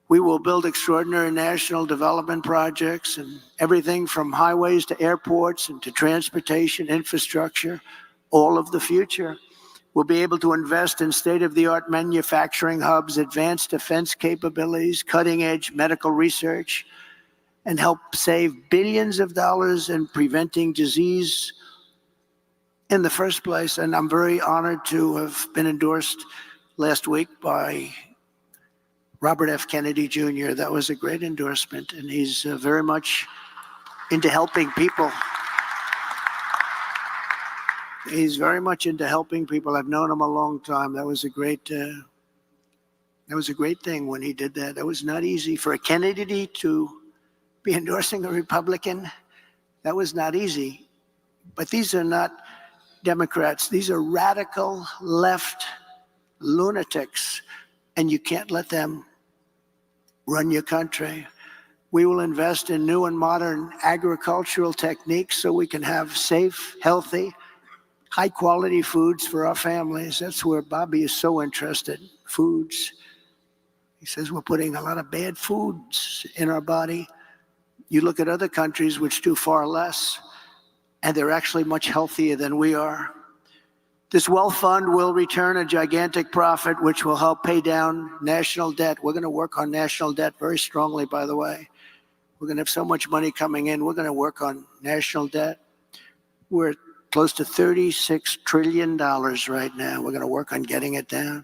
We will build extraordinary national development projects and everything from highways to airports and to transportation, infrastructure, all of the future. We'll be able to invest in state-of-the-art manufacturing hubs, advanced defense capabilities, cutting-edge medical research, and help save billions of dollars in preventing disease in the first place. And I'm very honored to have been endorsed last week by Robert F. Kennedy Jr. That was a great endorsement, and he's very much into helping people. He's very much into helping people. I've known him a long time. That was a great thing when he did that. That was not easy for a Kennedy to be endorsing a Republican. That was not easy. But these are not Democrats. These are radical left lunatics, and you can't let them run your country. We will invest in new and modern agricultural techniques so we can have safe, healthy, high-quality foods for our families. That's where Bobby is so interested, foods. He says we're putting a lot of bad foods in our body. You look at other countries which do far less, and they're actually much healthier than we are. This wealth fund will return a gigantic profit, which will help pay down national debt. We're going to work on national debt very strongly, by the way. We're going to have so much money coming in. We're going to work on national debt. We're at close to $36 trillion right now. We're going to work on getting it down.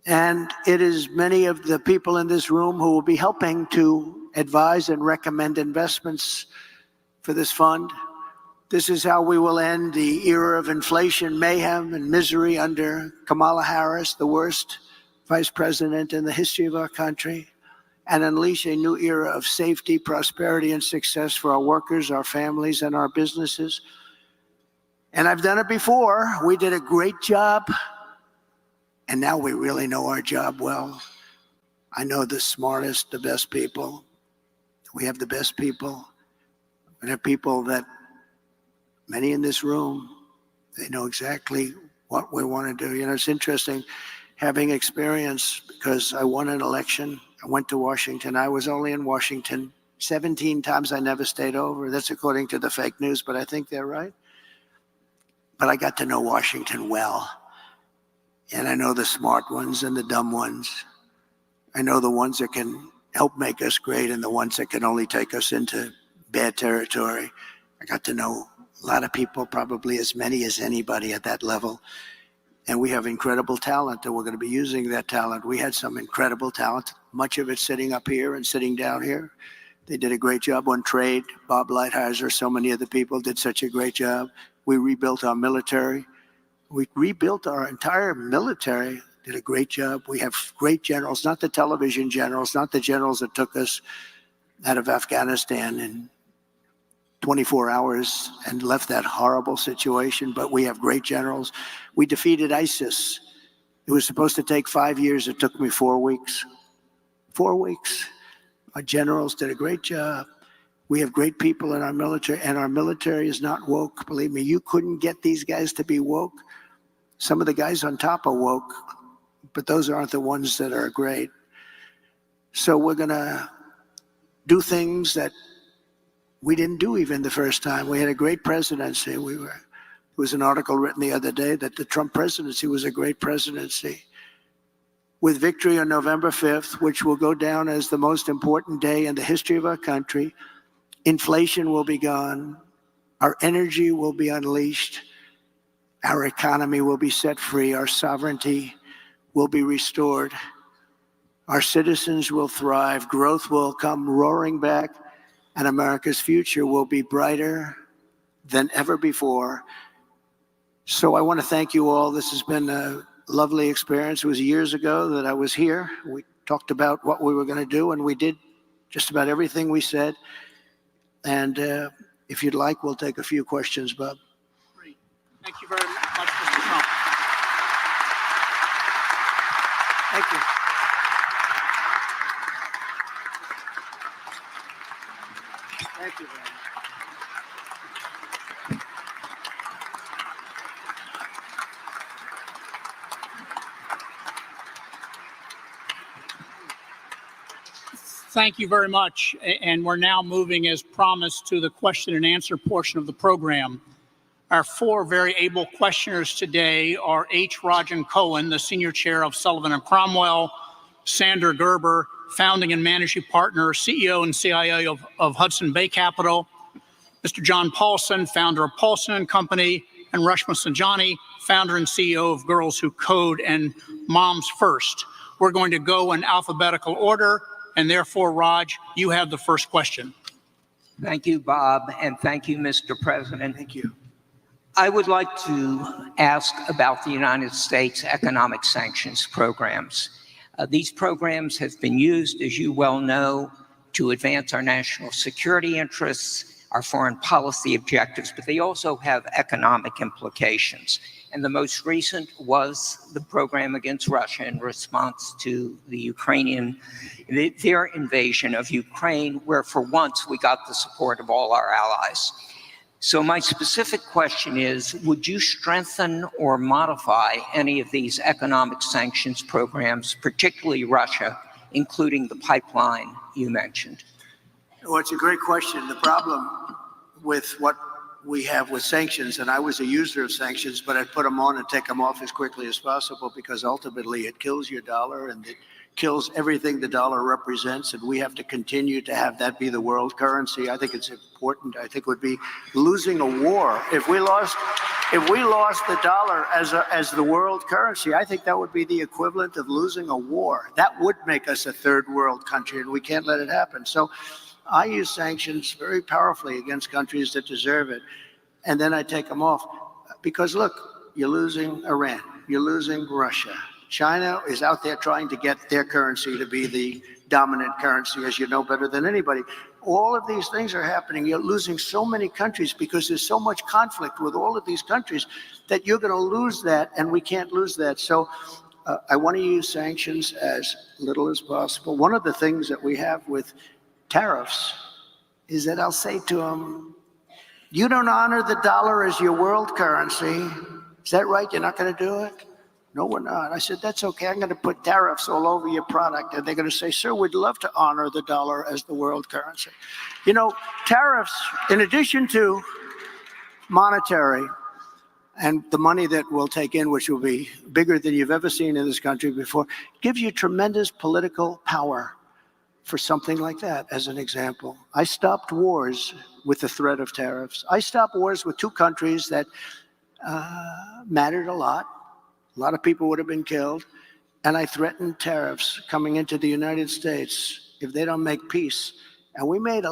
And it is many of the people in this room who will be helping to advise and recommend investments for this fund. This is how we will end the era of inflation, mayhem, and misery under Kamala Harris, the worst vice president in the history of our country, and unleash a new era of safety, prosperity, and success for our workers, our families, and our businesses. And I've done it before. We did a great job, and now we really know our job well. I know the smartest, the best people. We have the best people. We have people that many in this room, they know exactly what we want to do. You know, it's interesting having experience because I won an election. I went to Washington. I was only in Washington 17 times. I never stayed over. That's according to the fake news, but I think they're right. But I got to know Washington well. And I know the smart ones and the dumb ones. I know the ones that can help make us great and the ones that can only take us into bad territory. I got to know a lot of people, probably as many as anybody at that level. And we have incredible talent, and we're going to be using that talent. We had some incredible talent, much of it sitting up here and sitting down here. They did a great job on trade. Bob Lighthizer, so many of the people did such a great job. We rebuilt our military. We rebuilt our entire military, did a great job. We have great generals, not the television generals, not the generals that took us out of Afghanistan in 24 hours and left that horrible situation, but we have great generals. We defeated ISIS. It was supposed to take 5 years. It took me 4 weeks. 4 weeks. Our generals did a great job. We have great people in our military, and our military is not woke. Believe me, you couldn't get these guys to be woke. Some of the guys on top are woke, but those aren't the ones that are great. So we're going to do things that we didn't do even the first time. We had a great presidency. There was an article written the other day that the Trump presidency was a great presidency. With victory on November 5th, which will go down as the most important day in the history of our country, inflation will be gone. Our energy will be unleashed. Our economy will be set free. Our sovereignty will be restored. Our citizens will thrive. Growth will come roaring back. And America's future will be brighter than ever before. So I want to thank you all. This has been a lovely experience. It was years ago that I was here. We talked about what we were going to do, and we did just about everything we said. And if you'd like, we'll take a few questions, Bob. Great. Thank you very much, Mr. Trump. Thank you. Thank you very much. Thank you very much. And we're now moving, as promised, to the question and answer portion of the program. Our 4 very able questioners today are H. Rajan Cohen, the Senior Chair of Sullivan & Cromwell, Sandra Gerber, Founding and Managing Partner, CEO and CIO of Hudson Bay Capital, Mr. John Paulson, founder of Paulson & Company, and Rashma Sanjani, founder and CEO of Girls Who Code and Moms First. We're going to go in alphabetical order, and therefore, Raj, you have the first question. Thank you, Bob, and thank you, Mr. President. Thank you. I would like to ask about the United States economic sanctions programs. These programs have been used, as you well know, to advance our national security interests, our foreign policy objectives, but they also have economic implications. And the most recent was the program against Russia in response to the their invasion of Ukraine, where for once we got the support of all our allies. So my specific question is, would you strengthen or modify any of these economic sanctions programs, particularly Russia, including the pipeline you mentioned? Well, it's a great question. The problem with what we have with sanctions, and I was a user of sanctions, but I'd put them on and take them off as quickly as possible because ultimately it kills your dollar and it kills everything the dollar represents, and we have to continue to have that be the world currency. I think it's important. I think it would be losing a war if we lost the dollar as the world currency. I think that would be the equivalent of losing a war. That would make us a third world country, and we can't let it happen. So I use sanctions very powerfully against countries that deserve it, and then I take them off. Because look, you're losing Iran, you're losing Russia. China is out there trying to get their currency to be the dominant currency, as you know better than anybody. All of these things are happening. You're losing so many countries because there's so much conflict with all of these countries that you're going to lose that, and we can't lose that. So I want to use sanctions as little as possible. One of the things that we have with tariffs is that I'll say to them, you don't honor the dollar as your world currency. Is that right? You're not going to do it? No, we're not. I said, that's okay. I'm going to put tariffs all over your product. And they're going to say, sir, we'd love to honor the dollar as the world currency. You know, tariffs, in addition to monetary and the money that we'll take in, which will be bigger than you've ever seen in this country before, gives you tremendous political power for something like that, as an example. I stopped wars with the threat of tariffs. I stopped wars with two countries that mattered a lot. A lot of people would have been killed. And I threatened tariffs coming into the United States if they don't make peace. And we made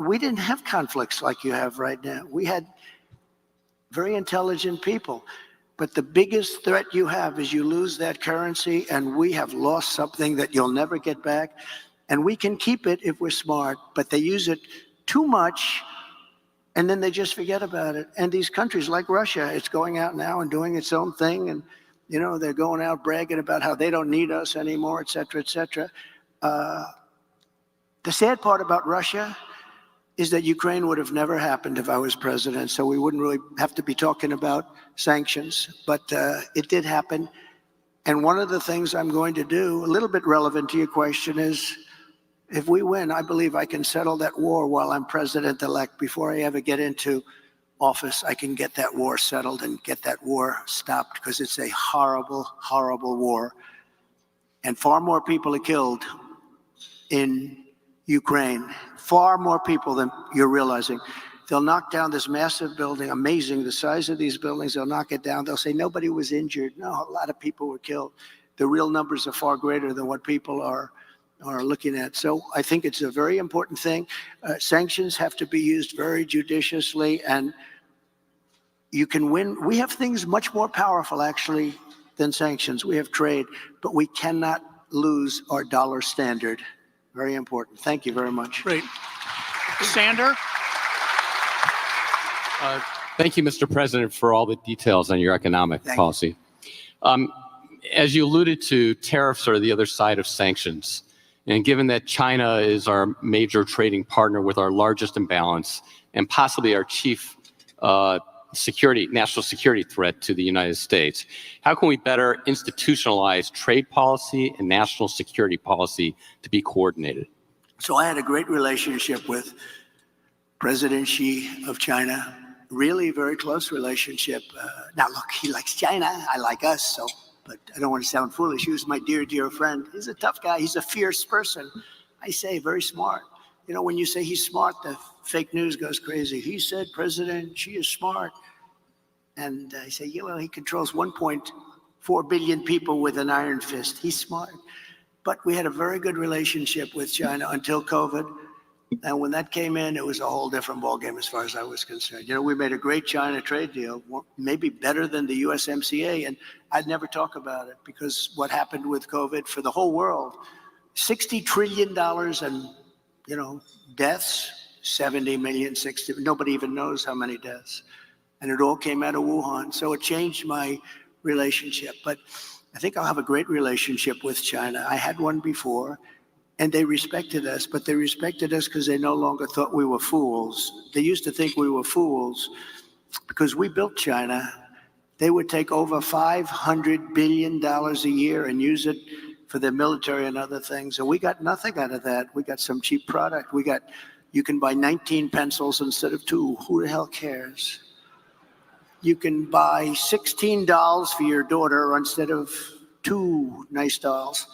we didn't have conflicts like you have right now. We had very intelligent people. But the biggest threat you have is you lose that currency, and we have lost something that you'll never get back. And we can keep it if we're smart, but they use it too much, and then they just forget about it. And these countries like Russia, it's going out now and doing its own thing, and you know, they're going out bragging about how they don't need us anymore, et cetera, et cetera. The sad part about Russia is that Ukraine would have never happened if I was president, so we wouldn't really have to be talking about sanctions, but it did happen. And one of the things I'm going to do, a little bit relevant to your question, is if we win, I believe I can settle that war while I'm president-elect. Before I ever get into office, I can get that war settled and get that war stopped, because it's a horrible, horrible war. And far more people are killed in Ukraine, far more people than you're realizing. They'll knock down this massive building, amazing, the size of these buildings, they'll knock it down. They'll say nobody was injured. No, a lot of people were killed. The real numbers are far greater than what people are looking at. So I think it's a very important thing. Sanctions have to be used very judiciously, and you can win. We have things much more powerful, actually, than sanctions. We have trade, but we cannot lose our dollar standard. Very important. Thank you very much. Great. Sander? Thank you, Mr. President, for all the details on your economic policy. As you alluded to, tariffs are the other side of sanctions. And given that China is our major trading partner with our largest imbalance and possibly our chief national security threat to the United States, how can we better institutionalize trade policy and national security policy to be coordinated? So I had a great relationship with President Xi of China, really very close relationship. Now, look, he likes China, I like us, so. But I don't want to sound foolish. He was my dear, dear friend. He's a tough guy. He's a fierce person. I say very smart. You know, when you say he's smart, the fake news goes crazy. He said President Xi is smart. And I say, yeah, well, he controls 1.4 billion people with an iron fist. He's smart. But we had a very good relationship with China until COVID. And when that came in, it was a whole different ballgame as far as I was concerned. You know, we made a great China trade deal, maybe better than the USMCA, and I'd never talk about it because what happened with COVID for the whole world, $60 trillion and, you know, deaths, 70 million, 60, nobody even knows how many deaths. And it all came out of Wuhan. So it changed my relationship. But I think I'll have a great relationship with China. I had one before. And they respected us, but they respected us because they no longer thought we were fools. They used to think we were fools because we built China. They would take over $500 billion a year and use it for their military and other things. And we got nothing out of that. We got some cheap product. We got You can buy 19 pencils instead of 2. Who the hell cares? You can buy 16 dolls for your daughter instead of 2 nice dolls.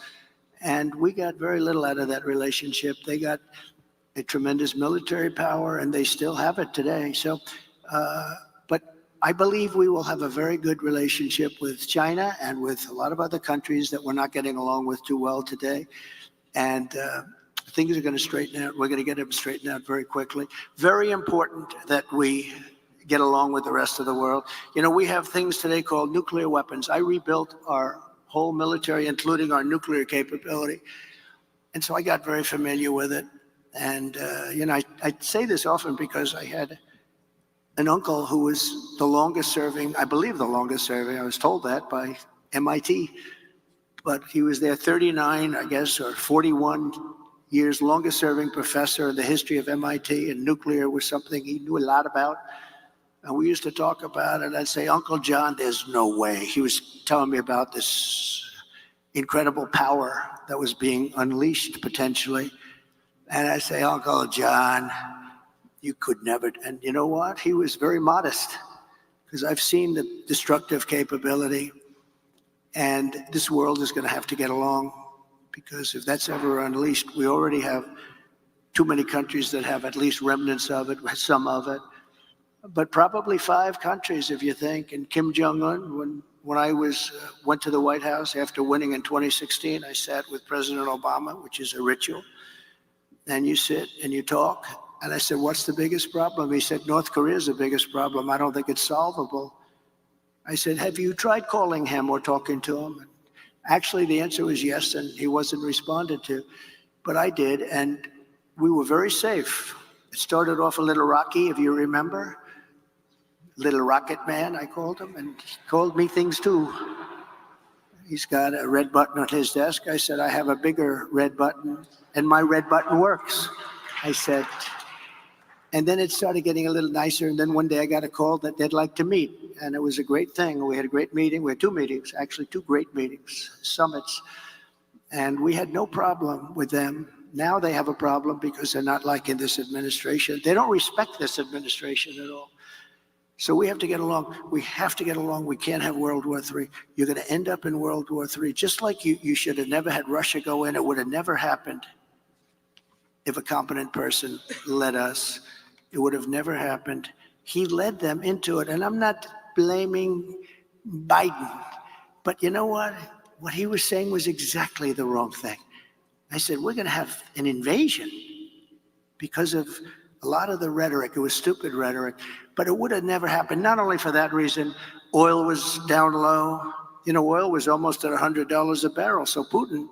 And we got very little out of that relationship. They got a tremendous military power, and they still have it today. So, but I believe we will have a very good relationship with China and with a lot of other countries that we're not getting along with too well today. And things are going to straighten out. We're going to get them straightened out very quickly. Very important that we get along with the rest of the world. You know, we have things today called nuclear weapons. I rebuilt our whole military, including our nuclear capability. And so I got very familiar with it. And, you know, I say this often because I had an uncle who was the longest serving, I believe the longest serving, I was told that by MIT, but he was there 39, I guess, or 41 years, longest serving professor in the history of MIT, and nuclear was something he knew a lot about. And we used to talk about it. I'd say, Uncle John, there's no way. He was telling me about this incredible power that was being unleashed potentially. And I say, Uncle John, you could never. And you know what? He was very modest, because I've seen the destructive capability. And this world is going to have to get along, because if that's ever unleashed, we already have too many countries that have at least remnants of it, some of it. But probably 5 countries, if you think. And Kim Jong-un, when I went to the White House after winning in 2016, I sat with President Obama, which is a ritual. And you sit and you talk. And I said, what's the biggest problem? He said, North Korea is the biggest problem. I don't think it's solvable. I said, have you tried calling him or talking to him? And actually, the answer was yes, and he wasn't responded to. But I did, and we were very safe. It started off a little rocky, if you remember. Little Rocket Man, I called him, and he called me things too. He's got a red button on his desk. I said, I have a bigger red button, and my red button works. I said, and then it started getting a little nicer, and then one day I got a call that they'd like to meet, and it was a great thing. We had a great meeting. We had 2 meetings, actually 2 great meetings, summits, and we had no problem with them. Now they have a problem because they're not liking this administration. They don't respect this administration at all. So we have to get along. We have to get along. We can't have World War III. You're going to end up in World War III. Just like you should have never had Russia go in. It would have never happened if a competent person led us. It would have never happened. He led them into it. And I'm not blaming Biden. But you know what? What he was saying was exactly the wrong thing. I said, we're going to have an invasion because of a lot of the rhetoric. It was stupid rhetoric, but it would have never happened. Not only for that reason, oil was down low. You know, oil was almost at $100 a barrel. So Putin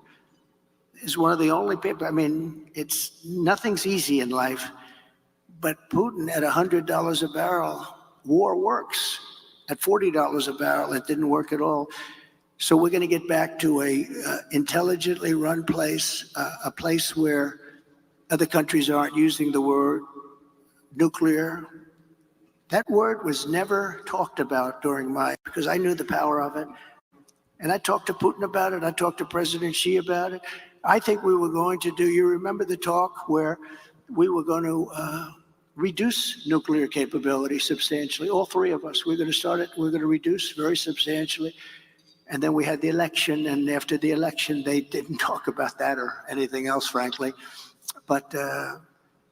is one of the only people. I mean, nothing's easy in life, but Putin at $100 a barrel, war works. At $40 a barrel, it didn't work at all. So we're going to get back to a intelligently run place, a place where other countries aren't using the word nuclear. That word was never talked about because I knew the power of it. And I talked to Putin about it. I talked to President Xi about it. I think we were going to you remember the talk where we were going to reduce nuclear capability substantially. All 3 of us, we're going to start it. We're going to reduce very substantially. And then we had the election. And after the election, they didn't talk about that or anything else, frankly. But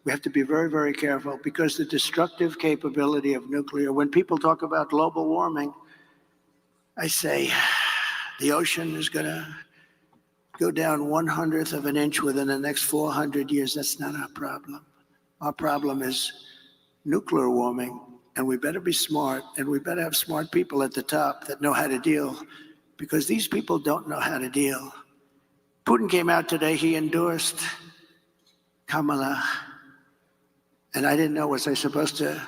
we have to be very, very careful, because the destructive capability of nuclear, when people talk about global warming, I say the ocean is going to go down 1/100th of an inch within the next 400 years. That's not our problem. Our problem is nuclear warming, and we better be smart, and we better have smart people at the top that know how to deal, because these people don't know how to deal. Putin came out today, he endorsed Kamala. And I didn't know, was I supposed to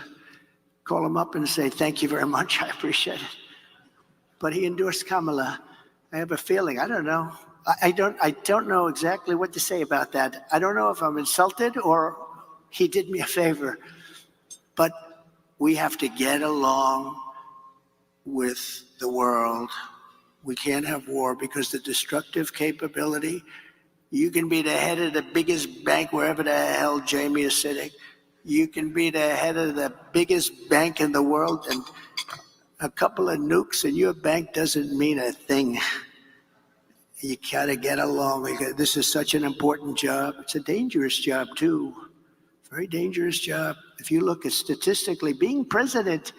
call him up and say, thank you very much, I appreciate it. But he endorsed Kamala. I have a feeling, I don't know. I don't know exactly what to say about that. I don't know if I'm insulted or he did me a favor. But we have to get along with the world. We can't have war, because the destructive capability, you can be the head of the biggest bank wherever the hell Jamie is sitting. You can be the head of the biggest bank in the world, and a couple of nukes and your bank doesn't mean a thing. You gotta get along. This is such an important job. It's a dangerous job too. Very dangerous job. If you look at statistically, being president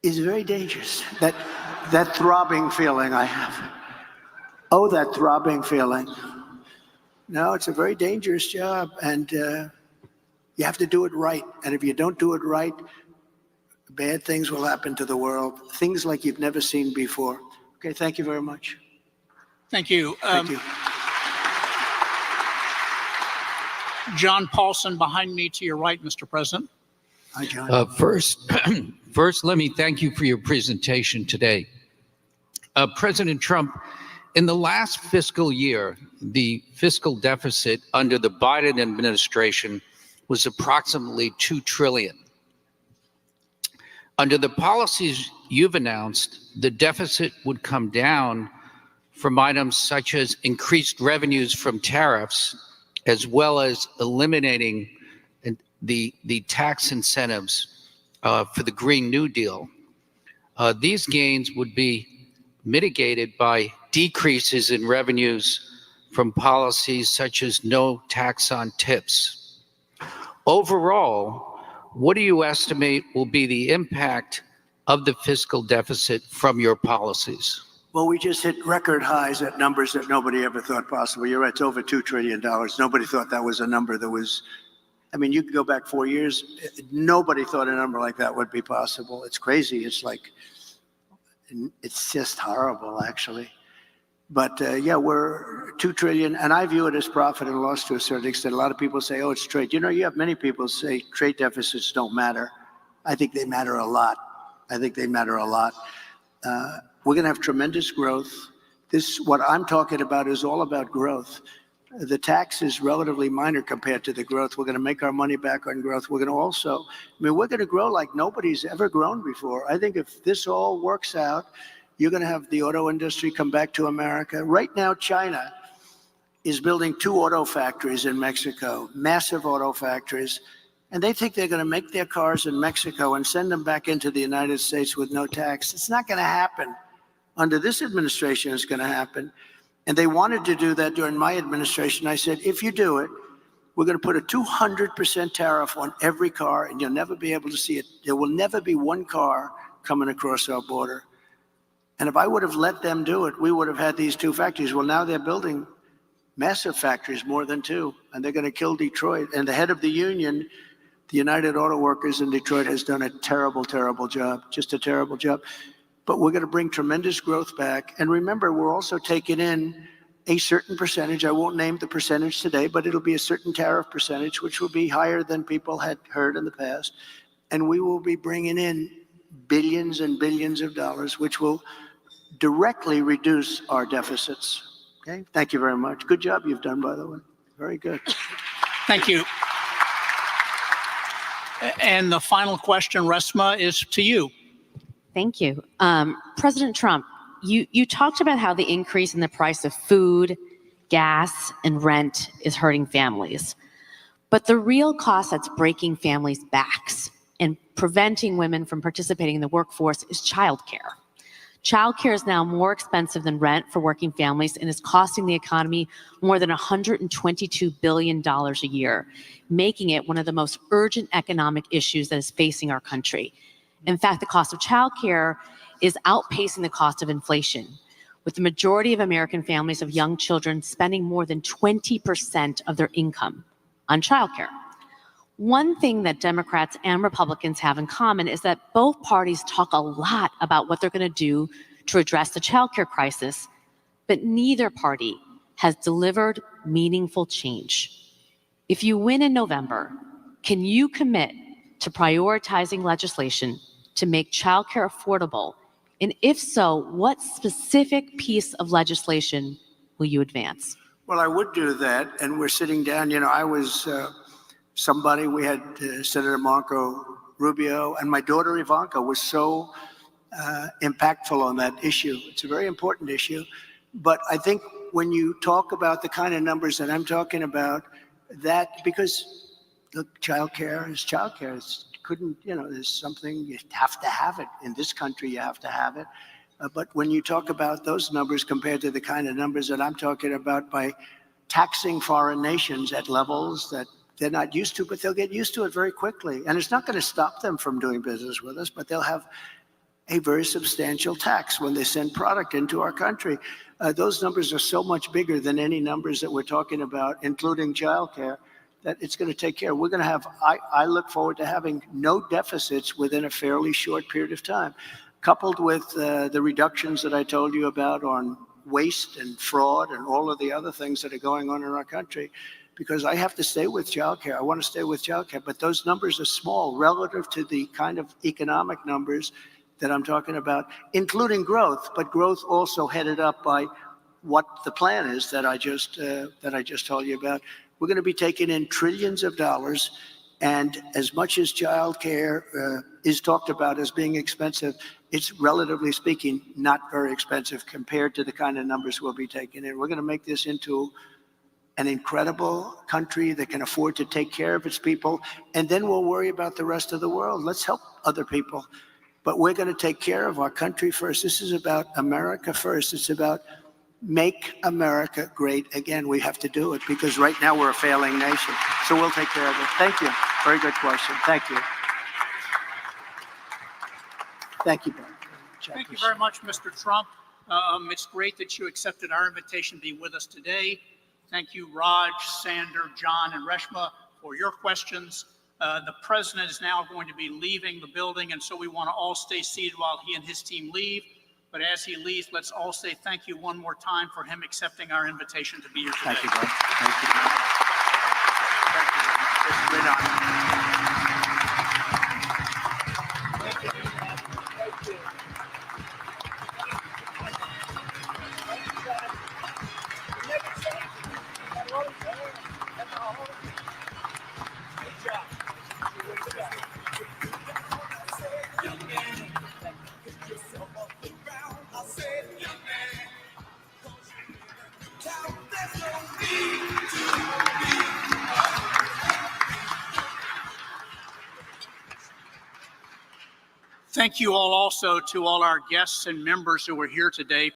is very dangerous. That throbbing feeling I have. Oh, that throbbing feeling. No, it's a very dangerous job, and you have to do it right. And if you don't do it right, bad things will happen to the world. Things like you've never seen before. Okay, thank you very much. Thank you. Thank you. John Paulson behind me to your right, Mr. President. Hi, John. First, let me thank you for your presentation today. President Trump, in the last fiscal year, the fiscal deficit under the Biden administration was approximately $2 trillion. Under the policies you've announced, the deficit would come down from items such as increased revenues from tariffs, as well as eliminating the tax incentives for the Green New Deal. These gains would be mitigated by decreases in revenues from policies such as no tax on tips. Overall, what do you estimate will be the impact of the fiscal deficit from your policies? Well, we just hit record highs at numbers that nobody ever thought possible. You're right, it's over $2 trillion. Nobody thought that was a number that was, I mean, you could go back 4 years. Nobody thought a number like that would be possible. It's crazy. It's like, it's just horrible, actually. But yeah, we're $2 trillion, and I view it as profit and loss to a certain extent. A lot of people say, oh, it's trade. You know, you have many people say trade deficits don't matter. I think they matter a lot. I think they matter a lot. We're going to have tremendous growth. What I'm talking about is all about growth. The tax is relatively minor compared to the growth. We're going to make our money back on growth. We're going to also, we're going to grow like nobody's ever grown before. I think if this all works out, you're going to have the auto industry come back to America. Right now, China is building 2 auto factories in Mexico, massive auto factories. And they think they're going to make their cars in Mexico and send them back into the United States with no tax. It's not going to happen. Under this administration, it's going to happen. And they wanted to do that during my administration. I said, if you do it, we're going to put a 200% tariff on every car, and you'll never be able to see it. There will never be one car coming across our border. And if I would have let them do it, we would have had these 2 factories. Well, now they're building massive factories, more than 2, and they're going to kill Detroit. And the head of the union, the United Auto Workers in Detroit, has done a terrible, terrible job, just a terrible job. But we're going to bring tremendous growth back. And remember, we're also taking in a certain percentage. I won't name the percentage today, but it'll be a certain tariff percentage, which will be higher than people had heard in the past. And we will be bringing in billions and billions of dollars, which will directly reduce our deficits. Okay, thank you very much. Good job you've done, by the way. Very good. Thank you. And the final question, Resma, is to you. Thank you. President Trump, you talked about how the increase in the price of food, gas, and rent is hurting families. But the real cost that's breaking families' backs and preventing women from participating in the workforce is childcare. Childcare is now more expensive than rent for working families and is costing the economy more than $122 billion a year, making it one of the most urgent economic issues that is facing our country. In fact, the cost of childcare is outpacing the cost of inflation, with the majority of American families of young children spending more than 20% of their income on childcare. One thing that Democrats and Republicans have in common is that both parties talk a lot about what they're going to do to address the childcare crisis, but neither party has delivered meaningful change. If you win in November, can you commit to prioritizing legislation to make childcare affordable? And if so, what specific piece of legislation will you advance? Well, I would do that, and we're sitting down. You know, I was we had Senator Marco Rubio, and my daughter Ivanka was so impactful on that issue. It's a very important issue. But I think when you talk about the kind of numbers that I'm talking about, that because look, childcare is childcare. Couldn't, there's something, you have to have it. In this country, you have to have it. But when you talk about those numbers compared to the kind of numbers that I'm talking about by taxing foreign nations at levels that they're not used to, but they'll get used to it very quickly. And it's not going to stop them from doing business with us, but they'll have a very substantial tax when they send product into our country. Those numbers are so much bigger than any numbers that we're talking about, including childcare, that it's going to take care. We're going to have, I look forward to having no deficits within a fairly short period of time, coupled with the reductions that I told you about on waste and fraud and all of the other things that are going on in our country. Because I have to stay with childcare. I want to stay with childcare, but those numbers are small relative to the kind of economic numbers that I'm talking about, including growth, but growth also headed up by what the plan is that I just told you about. We're going to be taking in trillions of dollars, and as much as childcare is talked about as being expensive, it's relatively speaking not very expensive compared to the kind of numbers we'll be taking in. We're going to make this into an incredible country that can afford to take care of its people, and then we'll worry about the rest of the world. Let's help other people. But we're going to take care of our country first. This is about America first. It's about make America great again. We have to do it because right now we're a failing nation. So we'll take care of it. Thank you. Very good question. Thank you. Thank you, Bob. Thank you very much, Mr. Trump. It's great that you accepted our invitation to be with us today. Thank you, Raj, Sander, John, and Reshma, for your questions. The president is now going to be leaving the building, and so we want to all stay seated while he and his team leave. But as he leaves, let's all say thank you one more time for him accepting our invitation to be here today. Thank you, Bob. Thank you. Thank you. It's a great honor. Thank you all also to all our guests and members who were here today.